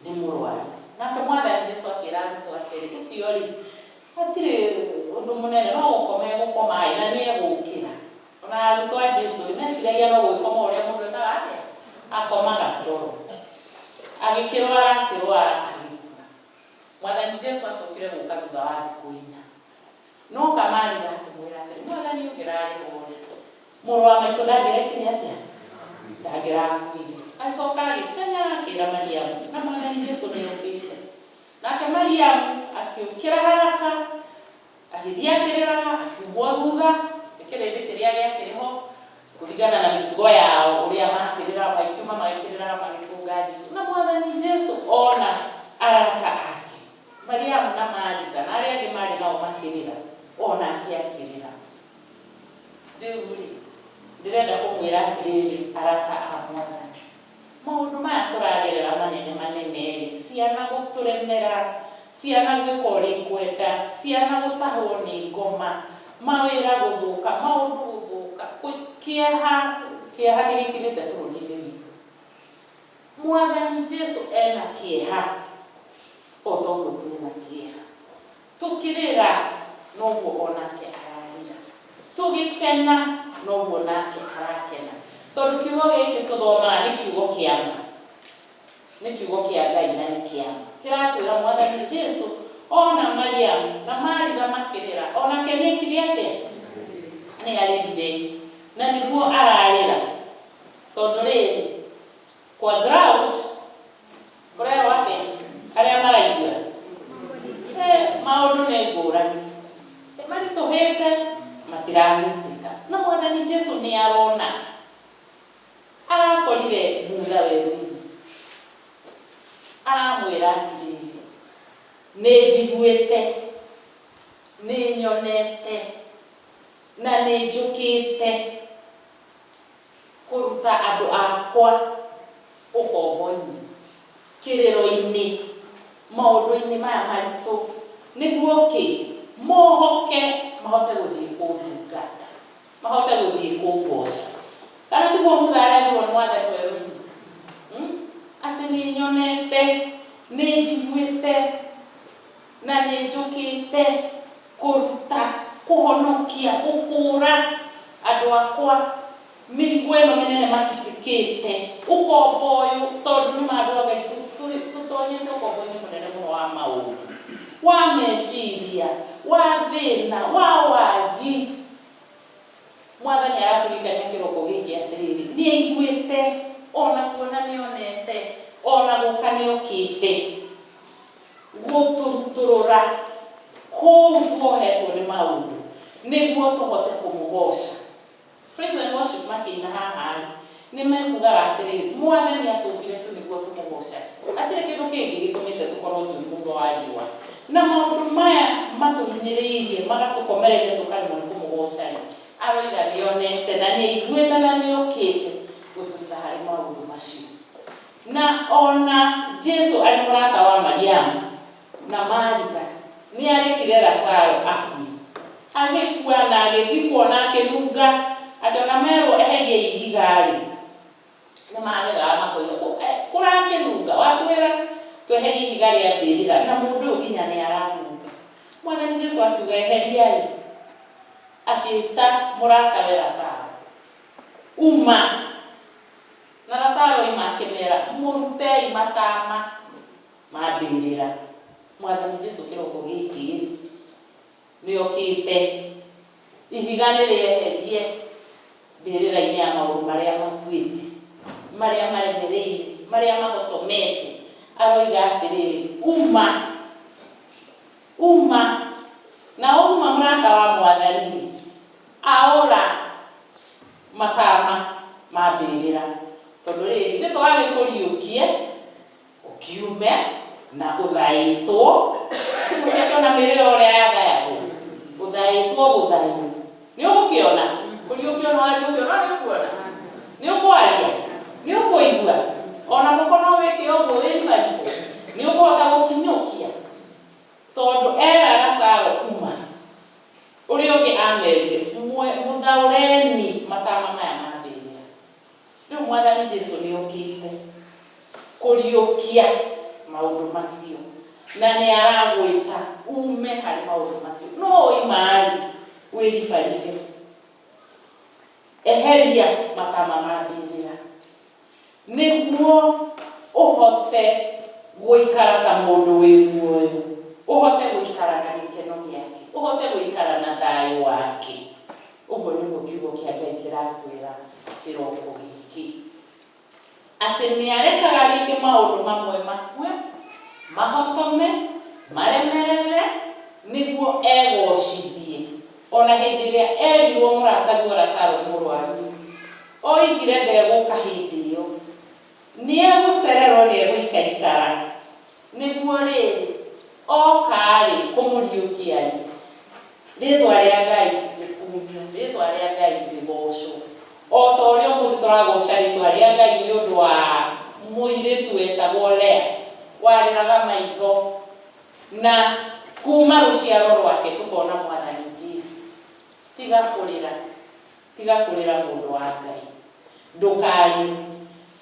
nĩ mũrwaru. Nake Mwathani Jesũ akĩra arutwo ake ũcio rĩ hatirĩ ũndũ mũnene, no gũkoma na nĩ egũkĩra. Ona arutwo a Jesũ meciragia no gwĩkoma ũrĩa mũndũ ekaga atĩa akomaga toro, agĩkĩrwara agĩkua. Mwathani Jesũ acokire gũka thutha wa thikũ 4, no Maritha akĩmwĩra atĩrĩ Mwathani ũngĩrarĩ hore mũrũ wa maitũ ndangĩrekire atĩa ndangĩrakuire. Acoka agĩteng'era akĩra Mariamu na Mwathani Jesũ nĩ okĩte. Nake Mariamu akĩũkĩra haraka agĩthiĩ akĩrĩraga akiugwo thutha kĩrĩndĩ kĩrĩa gĩakĩrĩho kũringana na mĩtugo yao ũrĩa makĩrĩra makiuma magĩkĩrĩraga magĩtũnga Jesũ. Na Mwathani Jesũ ona arata ake Mariamu na Maritha na arĩa angĩ marĩ nao makĩrĩra, onake akĩrĩra. Rĩu rĩ ndĩrenda kũmwĩra atĩrĩrĩ arata a Mwathani, maũndũ maya tũragerera manene ciana gũtũremera, ciana gwĩka ũrĩa ikwenda, ciana gũtahwo nĩ ngoma, mawĩra gũthũka, maũndũ gũthũka, kĩeha gĩgĩkĩrĩte bũrũri-inĩ witũ. Mwathani Jesũ ena kĩeha o toguo twĩna kĩeha, tũkĩrĩra noguo onake ararĩra, tũgĩkena noguo nake arakena. Tondũ kiugo gĩkĩ tũthomaga nĩ kiugo kĩa ma, nĩ kiugo kĩa Ngai na nĩ kĩa ma, kĩratwĩra Mwathani Jesũ ona Mariamu na Maritha makĩrĩra, onake nĩekire atĩa nĩ arĩrire na nĩguo ararĩra. Tondũ rĩrĩ kwa ground kũrerwo atĩa arĩa maraigua maũndũ nĩ ngũrani, maritũhĩte matiranyitĩka. Na Mwathani Jesũ nĩ arona, arakorire thutha werũ-inĩ, aramwĩra atĩrĩrĩ nĩ njiguĩte, nĩ nyonete na nĩ njũkĩte kũruta andũ akwa ũkombo-inĩ, kĩrĩro-inĩ, maũndũ-inĩ maya maritũ nĩguo mohoke mahote gũthiĩ kũndungata, mahote gũthiĩ kũngũca. Kana tiguo mũtharagĩrwo nĩ Mwathani werũ-inĩ atĩ nĩ nyonete, nĩ njiguĩte na nĩ njũkĩte kũruta, kũhonokia, gũkũũra andũ akwa mĩrigo ĩno mĩnene matitikĩte. Ũkombo ũyũ tondũ nĩ andũ a Ngai tũtonyete ũkombo-inĩ mũnene mũno wa maũndũ, wa meciria, wa thĩna, wa wagi. Mwathani aratũririkania kĩroko gĩkĩ atĩrĩrĩ, nĩ aiguĩte, ona kuona nĩ onete, ona gũka nĩ okĩte gũtũrutũrũra kũu tuohetwo nĩ maũndũ nĩguo tũhote kũmũgoca. Praise and worship makĩina haha nĩ mekugaga atĩrĩrĩ, Mwathani atũmbire tu nĩguo tũmũgoca, hatirĩ kĩndũ kĩngĩ gĩtũmĩte tũkorwo twĩ muoyo wa riũa. Na maũndũ maya matũhinyĩrĩirie magatũkomereria tũkaremwo nĩ kũmũgoca, aroiga nĩ onete na nĩ aiguĩte na nĩ okĩte gũtũruta harĩ maũndũ macio. Na ona Jesũ arĩ mũrata wa Mariamu na Maritha nĩ arekire Lazaro akue, agĩkua na agĩthikwo na akĩnunga, atĩ ona merwo eherie ihiga-rĩ nĩ magegaga makoiga kũrakĩnunga, watwĩra tweherie ihiga rĩa mbĩrĩra na mũndũ ũyũ nginya nĩ aranunga. Mwathani Jesũ akiuga eheria-rĩ, akĩĩta mũratawe Lazaro, uma. Na Lazaro ima akĩmera mũrutei matama ma mbĩrĩra. Mwathani Jesũ kĩroko gĩkĩ nĩ okĩte, ihiga nĩ rĩeherie mbĩrĩra-inĩ ya maũndũ marĩa makuĩte, marĩa maremereirie, marĩa magotomete. Aroiga atĩrĩrĩ, uma, uma. Na uma mũrata wa Mwathani aũra matama ma mbĩrĩra, tondũ rĩrĩ nĩ twagĩkũriũkie ũkiume na ũthaĩtwo. Mũkĩona mĩrĩo ũrĩa yathayagwo, ũthaĩtwo gũthaywo, nĩ ũgũkĩona kũriũkio nĩ wariũkio, no nĩ ũkuona, nĩ ũkwaria, nĩ ũkũigua, ona mũkono wĩke ũguo wĩribaribu, nĩ ũkũhota gũkinyũkia. Tondũ era Lazaro uma, ũrĩa ũngĩ amerire mũthaũreni matama maya ma mbĩrĩra. Rĩu Mwathani Jesũ nĩ okĩte kũriũkia maũndũ macio na nĩ aragwĩta ume harĩ maũndũ macio. No oima-rĩ wĩribaribe, eheria matama ma mbĩrĩra nĩguo ũhote gũikara ta mũndũ wĩ muoyo, ũhote gũikara na gĩkeno gĩake, ũhote gũikara na thayũ wake. Ũguo nĩguo kiugo kĩa Ngai kĩratwĩra kĩroko gĩkĩ, atĩ nĩ arekaga rĩngĩ maũndũ mamwe makue, mahotome, maremerere nĩguo egocithie. Ona hĩndĩ ĩrĩa erirwo mũrataguo Lazaro mũrwaru, oigire ndegũka hĩndĩ ĩyo, nĩ egũcererwo, nĩ egũikaikara nĩguo rĩrĩ oka-rĩ kũmũriũkia-rĩ, rĩĩtwa rĩa Ngai rĩkumio, rĩĩtwa rĩa Ngai rĩgocwo. O ta ũrĩa ũmũthĩ tũragoca rĩĩtwa rĩa Ngai nĩ ũndũ wa mũirĩtu wetagwo Lea warĩraga maitho, na kuma rũciaro rwake tũkona Mwathani Jesũ. Tiga kũrĩra, tiga kũrĩra mũndũ wa Ngai, ndũkarĩre.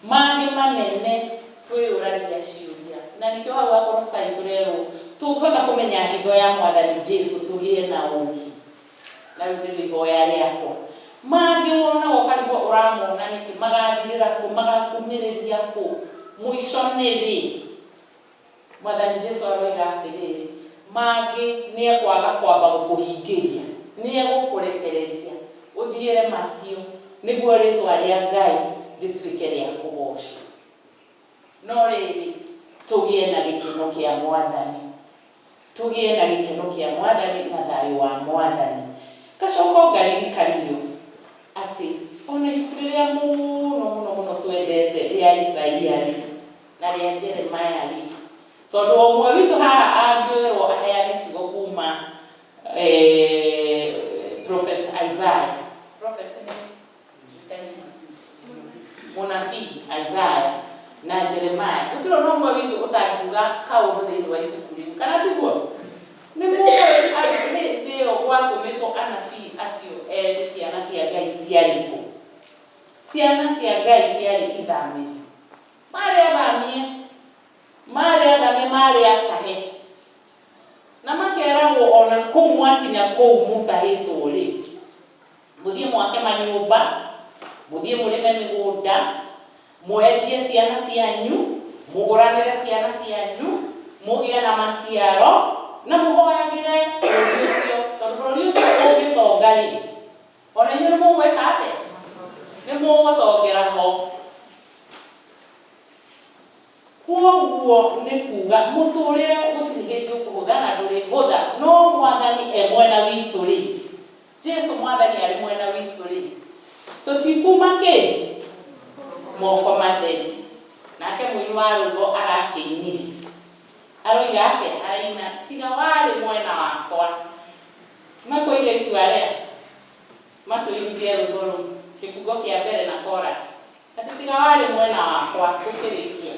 Mangĩ manene twĩyũragia ciũria, na nĩkĩo hau Akolosai tũrerwo tũkũhota kũmenya hitho ya Mwathani Jesũ tũgĩe na ũũgĩ. Na rĩu nĩrĩo ihoya rĩakwa. Mangĩ wonaga ũkarigwo ũramona nĩkĩ, magathirĩra kũ, magakumĩrĩria kũ, mũico nĩ rĩ? Mwathani Jesũ aroiga atĩrĩrĩ, mangĩ nĩ ekwaga kwamba gũkũhingĩria, nĩ egũkũrekereria ũthiĩre macio nĩguo rĩĩtwa rĩa Ngai rĩtuĩke rĩa kũgocwo. No rĩrĩ tũgĩe na gĩkeno kĩa Mwathani, tũgĩe na gĩkeno kĩa Mwathani na thayũ wa Mwathani. Gacoka ngaririkanio atĩ ona ibuku rĩrĩa mũno twendete rĩa Isaia-rĩ na rĩa Jeremia-rĩ, tondũ ũmwe witũ haha angĩoerwo aheane kiugo kuma Prophet Isaiah, prophet mũnabii Isaiah na Jeremiah, gũtirĩ no ũmwe witũ mũtangiuga kaũndũ thĩinĩ wa ibuku rĩu kana tiguo nĩ mũĩ hĩndĩ ĩyo gwatũmĩtwo anabii acio erĩ ciana cia Ngai ciarĩ kũ? Ciana cia Ngai ciarĩ ithamĩrio, marĩ athamie marĩ atahe, na makeragwo ona kũu mwakinya kũu mũtahĩtwo rĩ, mũthiĩ mwake manyũmba, mũthiĩ mũrĩme mĩgũnda, mwendie ciana cianyu, mũgũranĩre ciana cianyu, mũgĩe na maciaro na mũhoyagĩre bũrũri ũcio, tondũ bũrũri ũcio ũngĩtonga rĩ, ona inyuĩ nĩ mũgwĩka atĩa? Nĩ mũgũtongera ho. Kwoguo nĩ kuga mũtũrĩre gũtirĩ hĩndĩ ũkũhũtha na ndũrĩ hũtha, no Mwathani mwena witũ rĩ, Jesu Mwathani arĩ mwena witũ rĩ, tũtikuma kĩ? Moko matheri. Nake mũini wa rwĩmbo arakĩinire, aroiga atĩa? Araina tiga warĩ mwena wakwa. Makoire itua rĩa matũigurie rwĩmbo rũu kĩbungo kĩa mbere na chorus, atĩ tiga warĩ mwena wakwa. Tũkĩrĩkia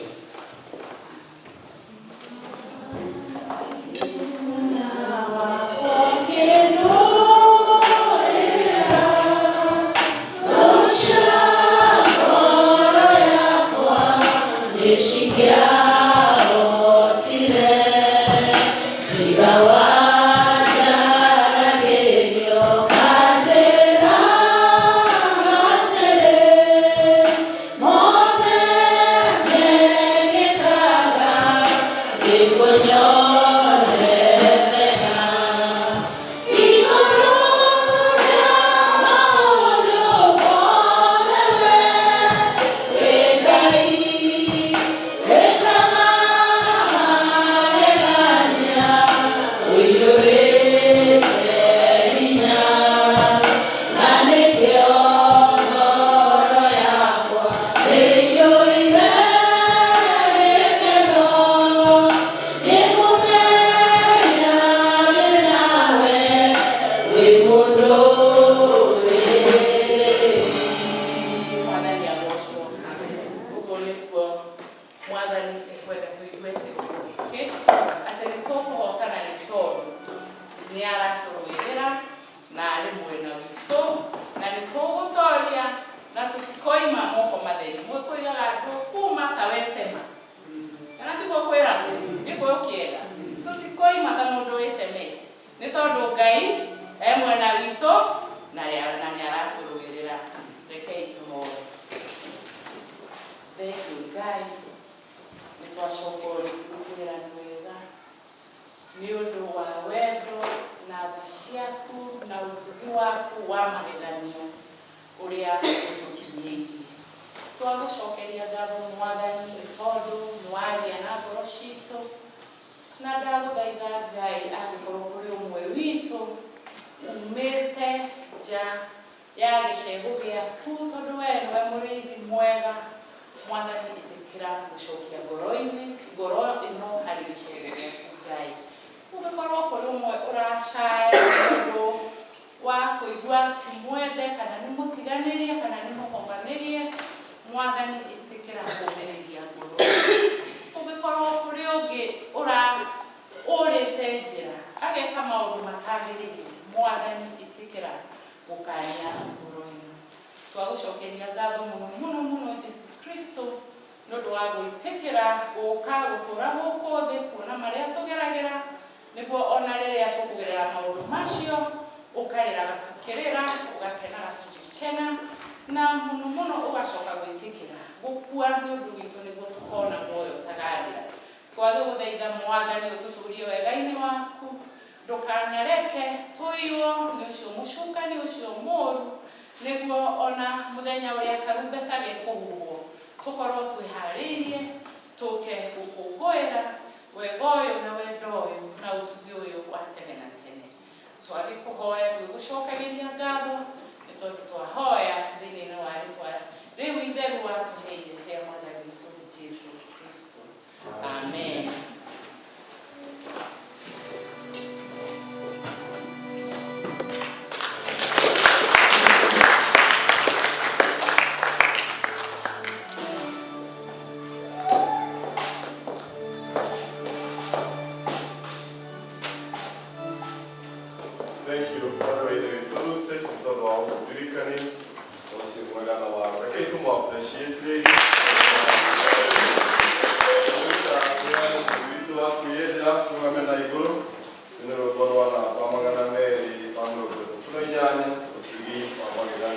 Amen. wakwiyendera tugamena iguru ino borwana pamagana meri pamwe tunajanya usigi pamagana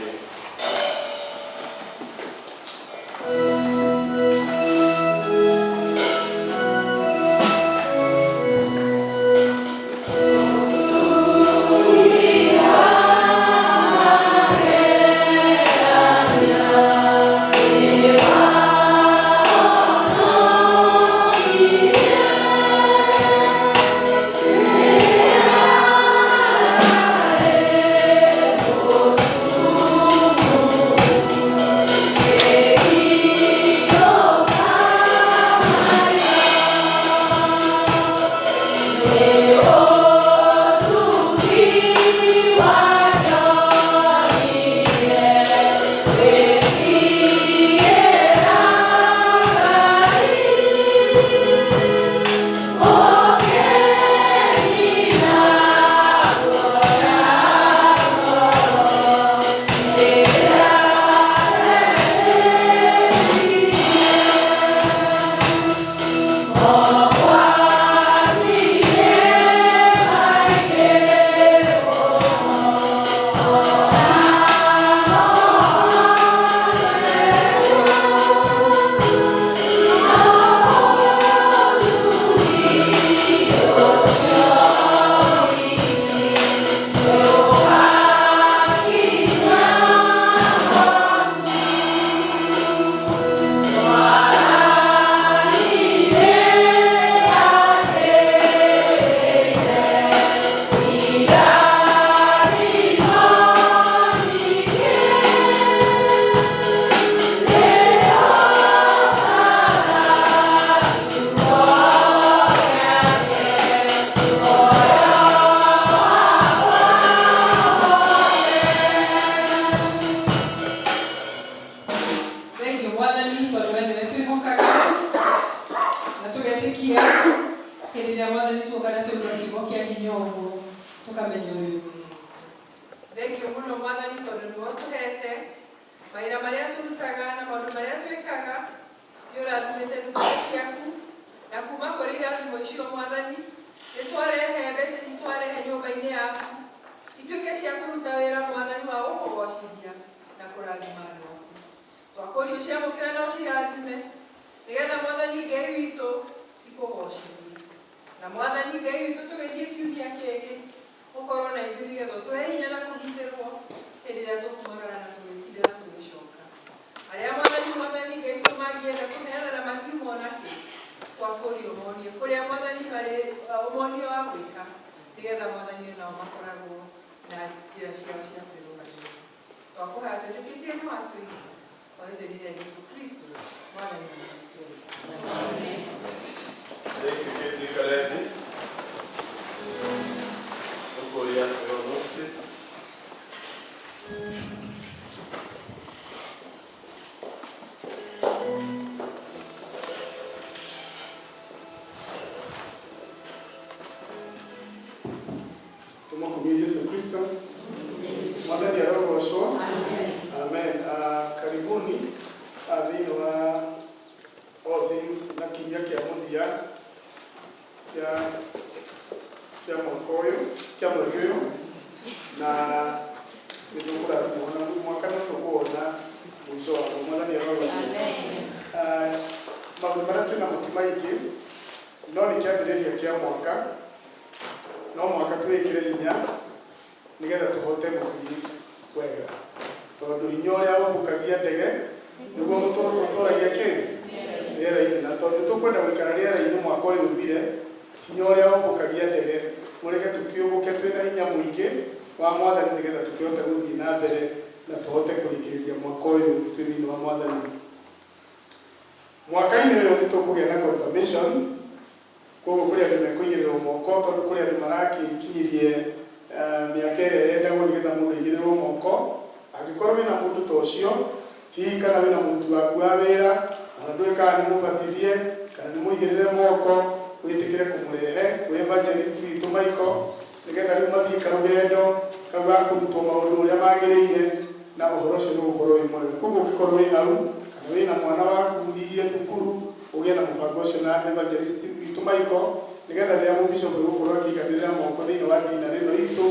na uhoro cio no gukorwo wi mwega koguo ngikorwo wi nau kana wina mwana waku thiie thukuru ũgĩe na mũbango ũcio na evangelist witũ Michael nĩgetha rĩrĩa mũbishop gũkorwo akĩiganĩrĩra moko thĩinĩ wa ndina rĩno itũ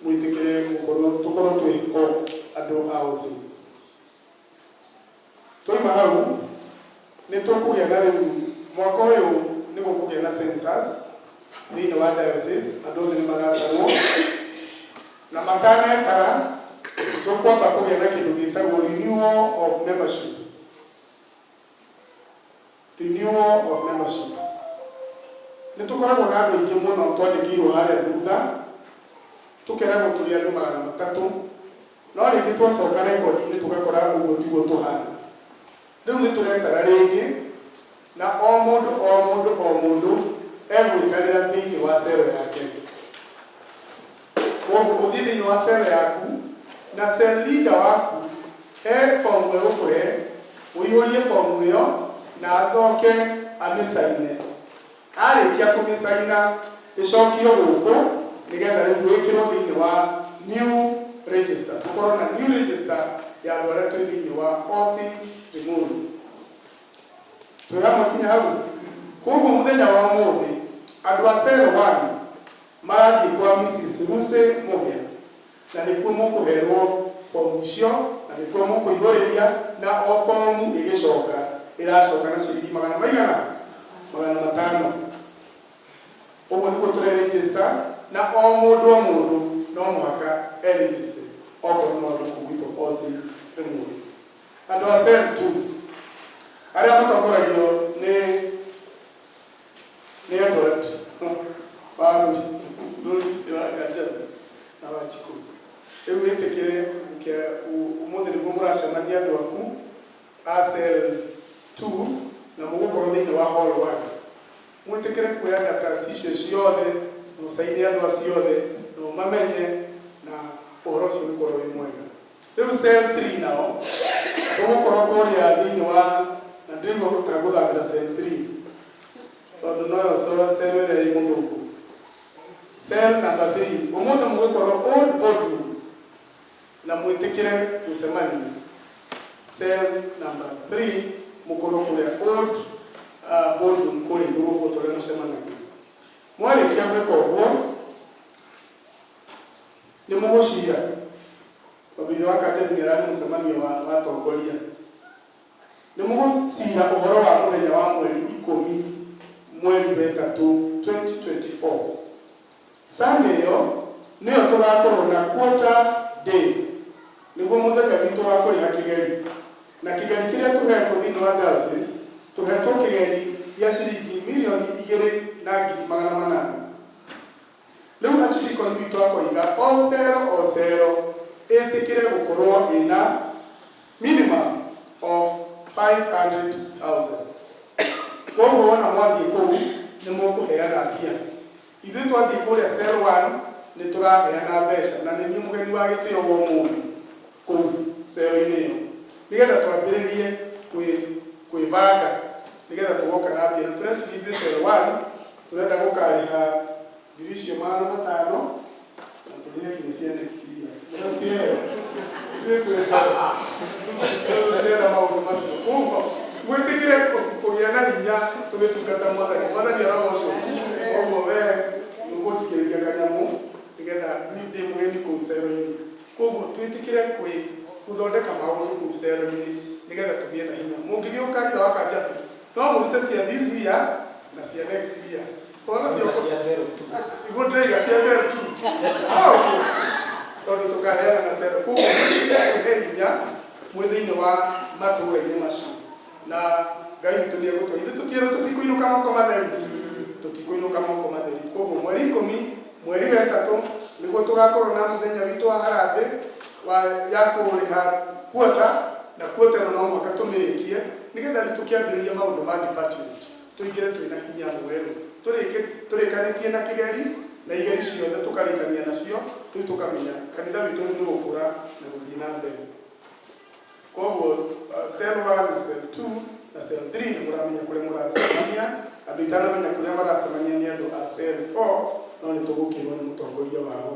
mwĩtĩkĩre tũkorwo twĩ andũ a Osiris. Twaima hau nĩ tũkũgĩa na rĩu mwaka ũyũ nĩ gũkũgĩa na census thĩinĩ wa diocese, andũ othe nĩ magatarwo na matanetara tũkwamba kũgĩa na kĩndũ gĩtagwo renewal of membership. Renewal of membership. Nĩ tũkoragwo na andũ aingĩ mũno twandĩkĩirwo harĩa thutha tũkeragwo tũrĩ andũ 300 no rĩngĩ twacoka rekondi-inĩ tũgakora ũguo tiguo tũhana. Rĩu nĩ tũretara rĩngĩ na o mũndũ egwĩtarĩra thĩinĩ wa cero yake. Koguo ũthiĩ thĩinĩ wa cero yaku na cell leader waku he fomu egũkũhe ũihũrie fomu ĩyo na acoke amĩcaine. Arĩkia kũmĩcaina ĩcokio gũkũ nĩgetha rĩu gwĩkĩrwo thĩinĩ wa new register. Tũkorwo na new register ya andũ arĩa twĩ thĩinĩ wa Osiris Limuru. Twĩ hamwe kinya hau. Koguo mũthenya wa ũmũthĩ andũ a cell 1 marathiĩ kwa Mrs. Lucy Mũhia na nĩkuo mũkũherwo fomu icio na nĩkuo mũkũihũrĩria na o fomu ĩgĩcoka ĩracoka na ciringi 500. Ũguo nĩguo tũre-register na o mũndũ no mũhaka e-register okorwo no andũ gwitũ Osiris Limuru. Andũ a cell 2 arĩa matongoragio nĩ Edward Barudi na Wanjiku. Rĩu wĩtĩkĩre ũmũthĩ nĩguo mũracemania andũ aku a cell 2 na mũgũkorwo thĩinĩ wa hall 1. Mwĩtĩkĩre kuoya data icio ciothe na ũcaine andũ acio othe na ũmamenye na ũhoro ũcio ũkorwo wĩ mwega. Rĩu cell 3 nao tũgũkorwo kũrĩa thĩinĩ wa na ndĩrĩgwo gũtagũthamĩra cell 3 tondũ noyo cell ĩrĩa ĩ mũthũku. Cell number 3 ũmũthĩ mũgũkorwo old boardroom na mwĩtĩkĩre gũcemania. Cell number 3 mũkorwo kũrĩa old boardroom kũrĩa igũrũ ũguo tũrĩa mũcemanagia. Mwarĩkia gwĩka ũguo nĩ mũgũcira obitho wa Kateni nĩ ararĩ mũcemanio wa atongoria. Nĩ mũgũcira ũhoro wa mũthenya wa mweri 10 mweri wa 3 2024. Sunday ĩyo nĩyo tũgakorwo na quarter day nĩguo mũthenya witũ wa kũrĩha kĩgeri. Na kĩgeri kĩrĩa tũhetwo thĩinĩ wa diocese tũhetwo kĩgeri gĩa ciringi 2,800,000. Rĩu achitikon witũ akoiga o cero ĩtĩkĩre gũkorwo ĩna minimum of 500,000. Koguo wona mwathiĩ kũu nĩ mũkũheana mbia. Ithuĩ twathiĩ kũrĩa cell 1 nĩ tũraheana mbeca na nĩ niĩ mũgeni wa gĩtĩo wa ũmũthĩ kũu cell-inĩ ĩyo nĩgetha twambĩrĩrie kwĩbanga nĩgetha tũgoka na mbia. Na tũrecirithia cell 1 tũrenda gũkarĩha ngiri icio 500 na tũrĩhe nginya cia next year. Tũrenda maũndũ macio. Koguo mwĩtĩkĩre kũgĩa na hinya tũgĩtungata Mwathani. Mwathani arogocwo. Koguo wee nĩũgũthikĩrĩria kanyamũ nĩgetha ndĩ mũgeni kũu cero-inĩ. Koguo twĩtĩkĩre gũthondeka maũndũ kũu cero-inĩ nĩgetha tũgĩe na hinya. Mũngĩgĩũka itha wa Kanjatu no mũrute cia this year na cia next year. Cia cero 2. Igũo ndĩraiga cia cero 2. Tondũ tũkaheana na cero. Koguo twĩtĩkĩre hinya mwĩ thĩinĩ wa matũũra-inĩ macio. Na Ngai witũ nĩ egũtũhe. Ithuĩ tũtiĩrwo tũtikũinũka moko matheri. Tũtikũinũka moko matheri. Koguo mweri 10 mweri wa 3 nĩguo tũgakorwo na mũthenya witũ wa harambĩ ya kũrĩha quarter na quarter no mũhaka tũmĩrĩkie nĩgetha tũkĩambĩrĩria maũndũ ma department tũingĩre twĩna hinya mwerũ. Tũrĩkanĩtie na kĩgeri na igeri ciothe tũkarĩkania nacio rĩu tũkamenya kanitha witũ nĩ gũkũra na gũthiĩ na mbere. Koguo cell 1 na cell 2 na cell 3 nĩ mũramenya kũrĩa mũracemania. Andũ itanamenya kũrĩa maracemania nĩ andũ a cell 4 no nĩ tũgũkĩrwo nĩ mũtongoria wao.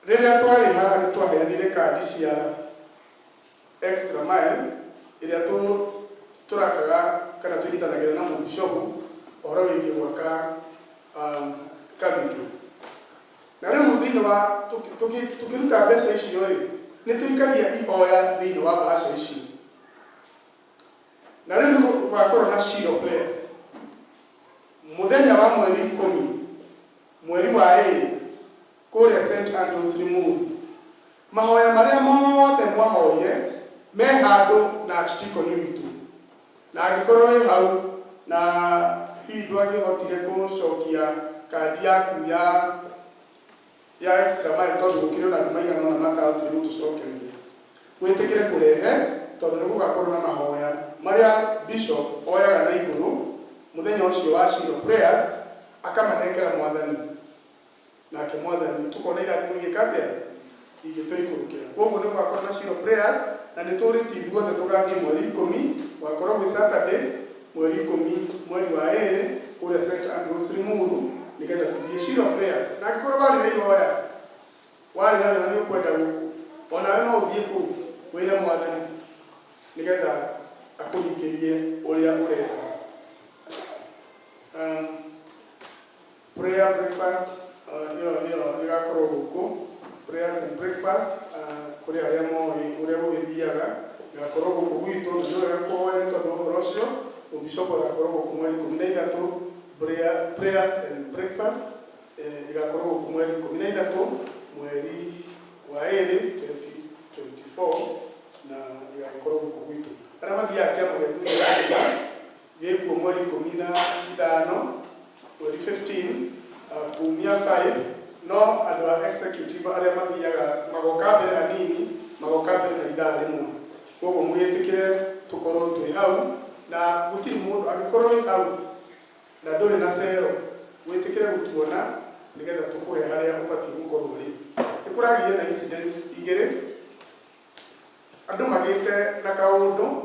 Rĩrĩa twarĩ haha nĩ twaheanire kandi cia extra mile ĩrĩa turakaga kana twitanagira na mubishopu oro wigi gwaka cathedral na riu thiini wa tukiruta mbeca icio ri ni tuikagia ihoya thiini wa mbaca icio na riu gwakorwo na shiro prayers muthenya wa mweri 10 mweri wa 2 kuria St Andrews Limuru mahoya maria mothe mwahoire me handu na archdeacon witu na angikorwo wi hau na hihi angihotire gucokia kandi yaku ya extra mile tondu gukiri na maigana na makauti gutucokeria witikire kurehe tondu ni gugakorwo na mahoya maria bishop oyaga na iguru muthenya ucio wa shiro prayers akamanengera mwathani nake mwathani tukona irathimo igikatea igituikurukira koguo ni gwakorwo na shiro prayers na ni turiti ithuothe tugathie mweri 10 wakorwo gwi Saturday mweri 10 mweri wa 2 kuria St Andrews Limuru nigetha tuthie shiro prayers na gikorwo bari na ihoya wari na ni ukwenda guku ona no uthie ku wira mwathani nigetha akuringirie uria ureka prayer breakfast igakorwo guku prayers and breakfast kuri aria moi uria gugithiaga igakorwo guku gwitu njoga kuhoya tondu uhoro ucio ubishopu agakorwo guku mweri 13 prayers and breakfast igakorwo guku mweri 13 mweri wa 2 2024 na igakorwo guku gwitu aria mathia kia mugethu gikuo mweri 15 mweri 15 kumia 5 no andu a executive aria mathiaga magoka mbere hanini magoka mbere na ithaa rimwe koguo mwitikire tukorwo twi hau na gutiri mundu agikorwo wi hau na nduri na cero witikire gutuona nigetha tukuhe haria ubati gukorwo ri ikuragie na incidents igiri andu magite na kaundu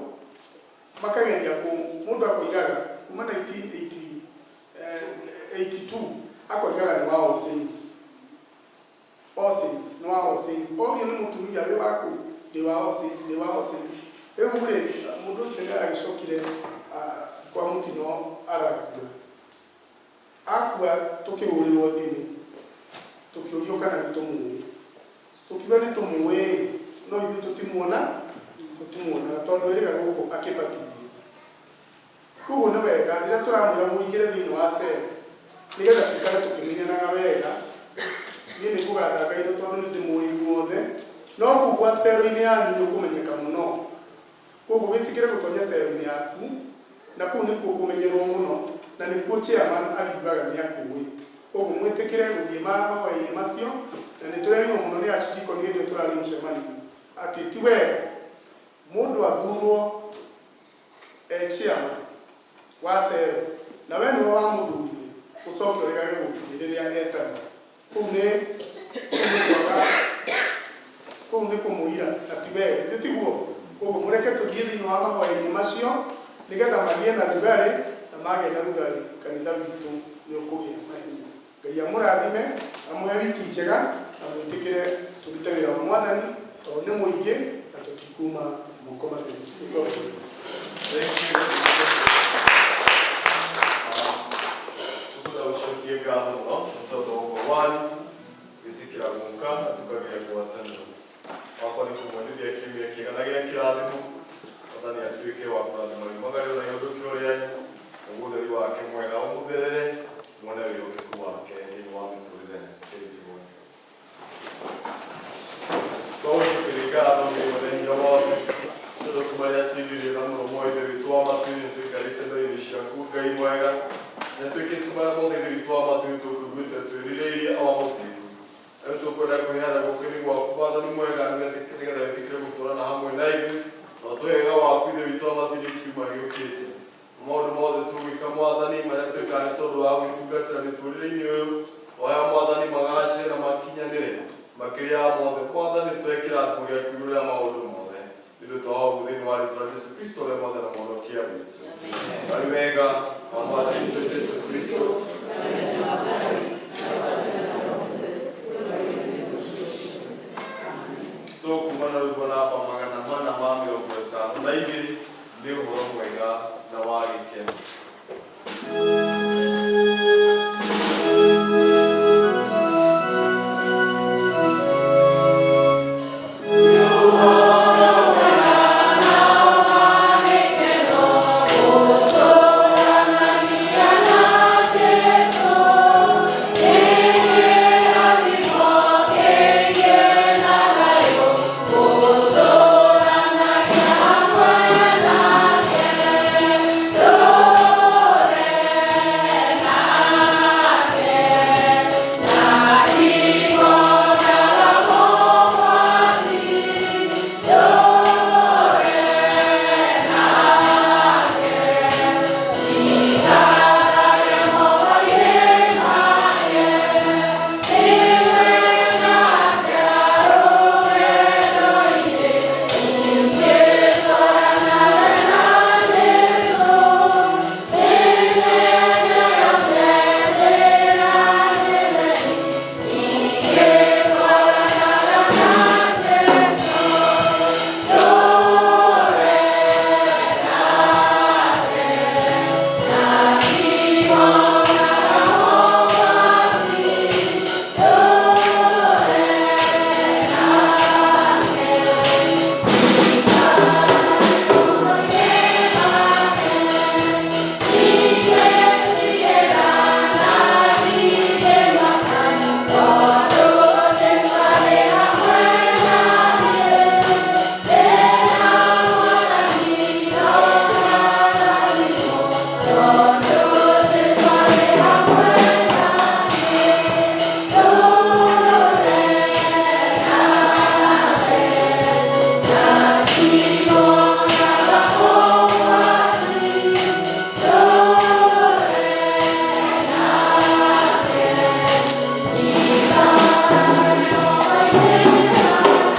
makageria ku mundu akoigaga kuma 1982 akoigaga ni wao saints ni wao saints oyo ni mutumia we waku ni wao saints rĩu rĩ mũndũ ũcio nĩ agĩcokire kwa mũtino akua tũkĩhũrĩrwo thimũ tũkĩũrio kana nĩtũmũĩ tũkiuga nĩtũmũĩ no ithuĩ tũtimuona na tondũ ĩrĩga gũkũ akĩbatithio koguo nĩ wega rĩrĩa tũramwĩra mũingĩre thĩinĩ wa cero nĩgetha tũikare tũkĩmenyanaga wega niĩ nĩ kũgatha Ngai tondũ nĩ ndĩmũĩ guothe no kũu gwa cero-inĩ yanyu nĩ ũkũmenyeka mũno koguo wĩtĩkĩre gũtonya cero-inĩ yaku na kũu nĩkuo kũmenyerwo mũno na nĩkuo chairman akiugaga nĩ akũĩ koguo mwĩtĩkĩre gũthiĩ mahoya-inĩ macio na nĩ tũrerirwo mũno nĩ archdeacon hĩndĩ ĩyo tũrarĩ mũcemanio atĩ ti wega mũndũ athurwo chairman wa cero na we nĩwe wamũthurire ũcoke ũregage gũthiĩ rĩrĩa etana kũu nĩ kũmũira na ti wega nĩ tiguo koguo mũreke tũthiĩ thĩinĩ wa mahoya-inĩ macio nĩgetha magĩe na rugarĩ na magĩa na rugarĩ kanitha witũ nĩ ũkũgĩa na hinya Ngai amũrathime amũhe wiki njega na mwĩtĩkĩre tũrute wĩra wa mwathani tondũ nĩ mũingĩ na tũtikuma moko matheri. Tukushukuru ngatho mũno mtoto wanyu gwĩtĩkĩra gũka na tukagĩa gwatanĩro wakwa nĩ kũmwendithia kiumia kĩega na gĩa kĩrathimo mwathani atuĩke wa kũrathima riumagĩrĩro na iũndũkĩro rĩanyu nĩguo ũtheri wake mwega ũmũtherere muone wĩhokeku wake thĩinĩ wa mĩtũrĩre ĩritũ mũno. Twagũcukĩra ngatho nĩ hinya wothe tondũ kumarĩa tuithĩrie na mũromo ithe witũ wa matu-inĩ tũikarĩte mbere-inĩ ciaku Ngai mwega na twĩkĩte marĩa mothe ithe witũ wa matu-inĩ tũkũiguĩte twĩrirĩirie o mũthingu rĩu tũkwenda kwĩheana guoko-inĩ gwaku mwathani mwega nĩgetha wĩtĩkĩre gũtũũrana hamwe na ithuĩ na twega waku ithe witũ wa matu-inĩ kiuma gĩũkĩte maũndũ mothe tũgwĩka mwathani marĩa twĩkaga nĩ tondũ wa gwĩtungatĩra mĩtũrĩre-inĩ ũyũ oya mwathani magacĩre na makinyanĩre makĩria ya mothe mwathani twekĩra nguo gĩaku igũrũ rĩa maũndũ mothe nĩ ũndũ twahoguo thĩinĩ wa rĩĩtwa rĩa Jesũ Kristo ũrĩa mothe na mũhonokia witũ. Ngai wega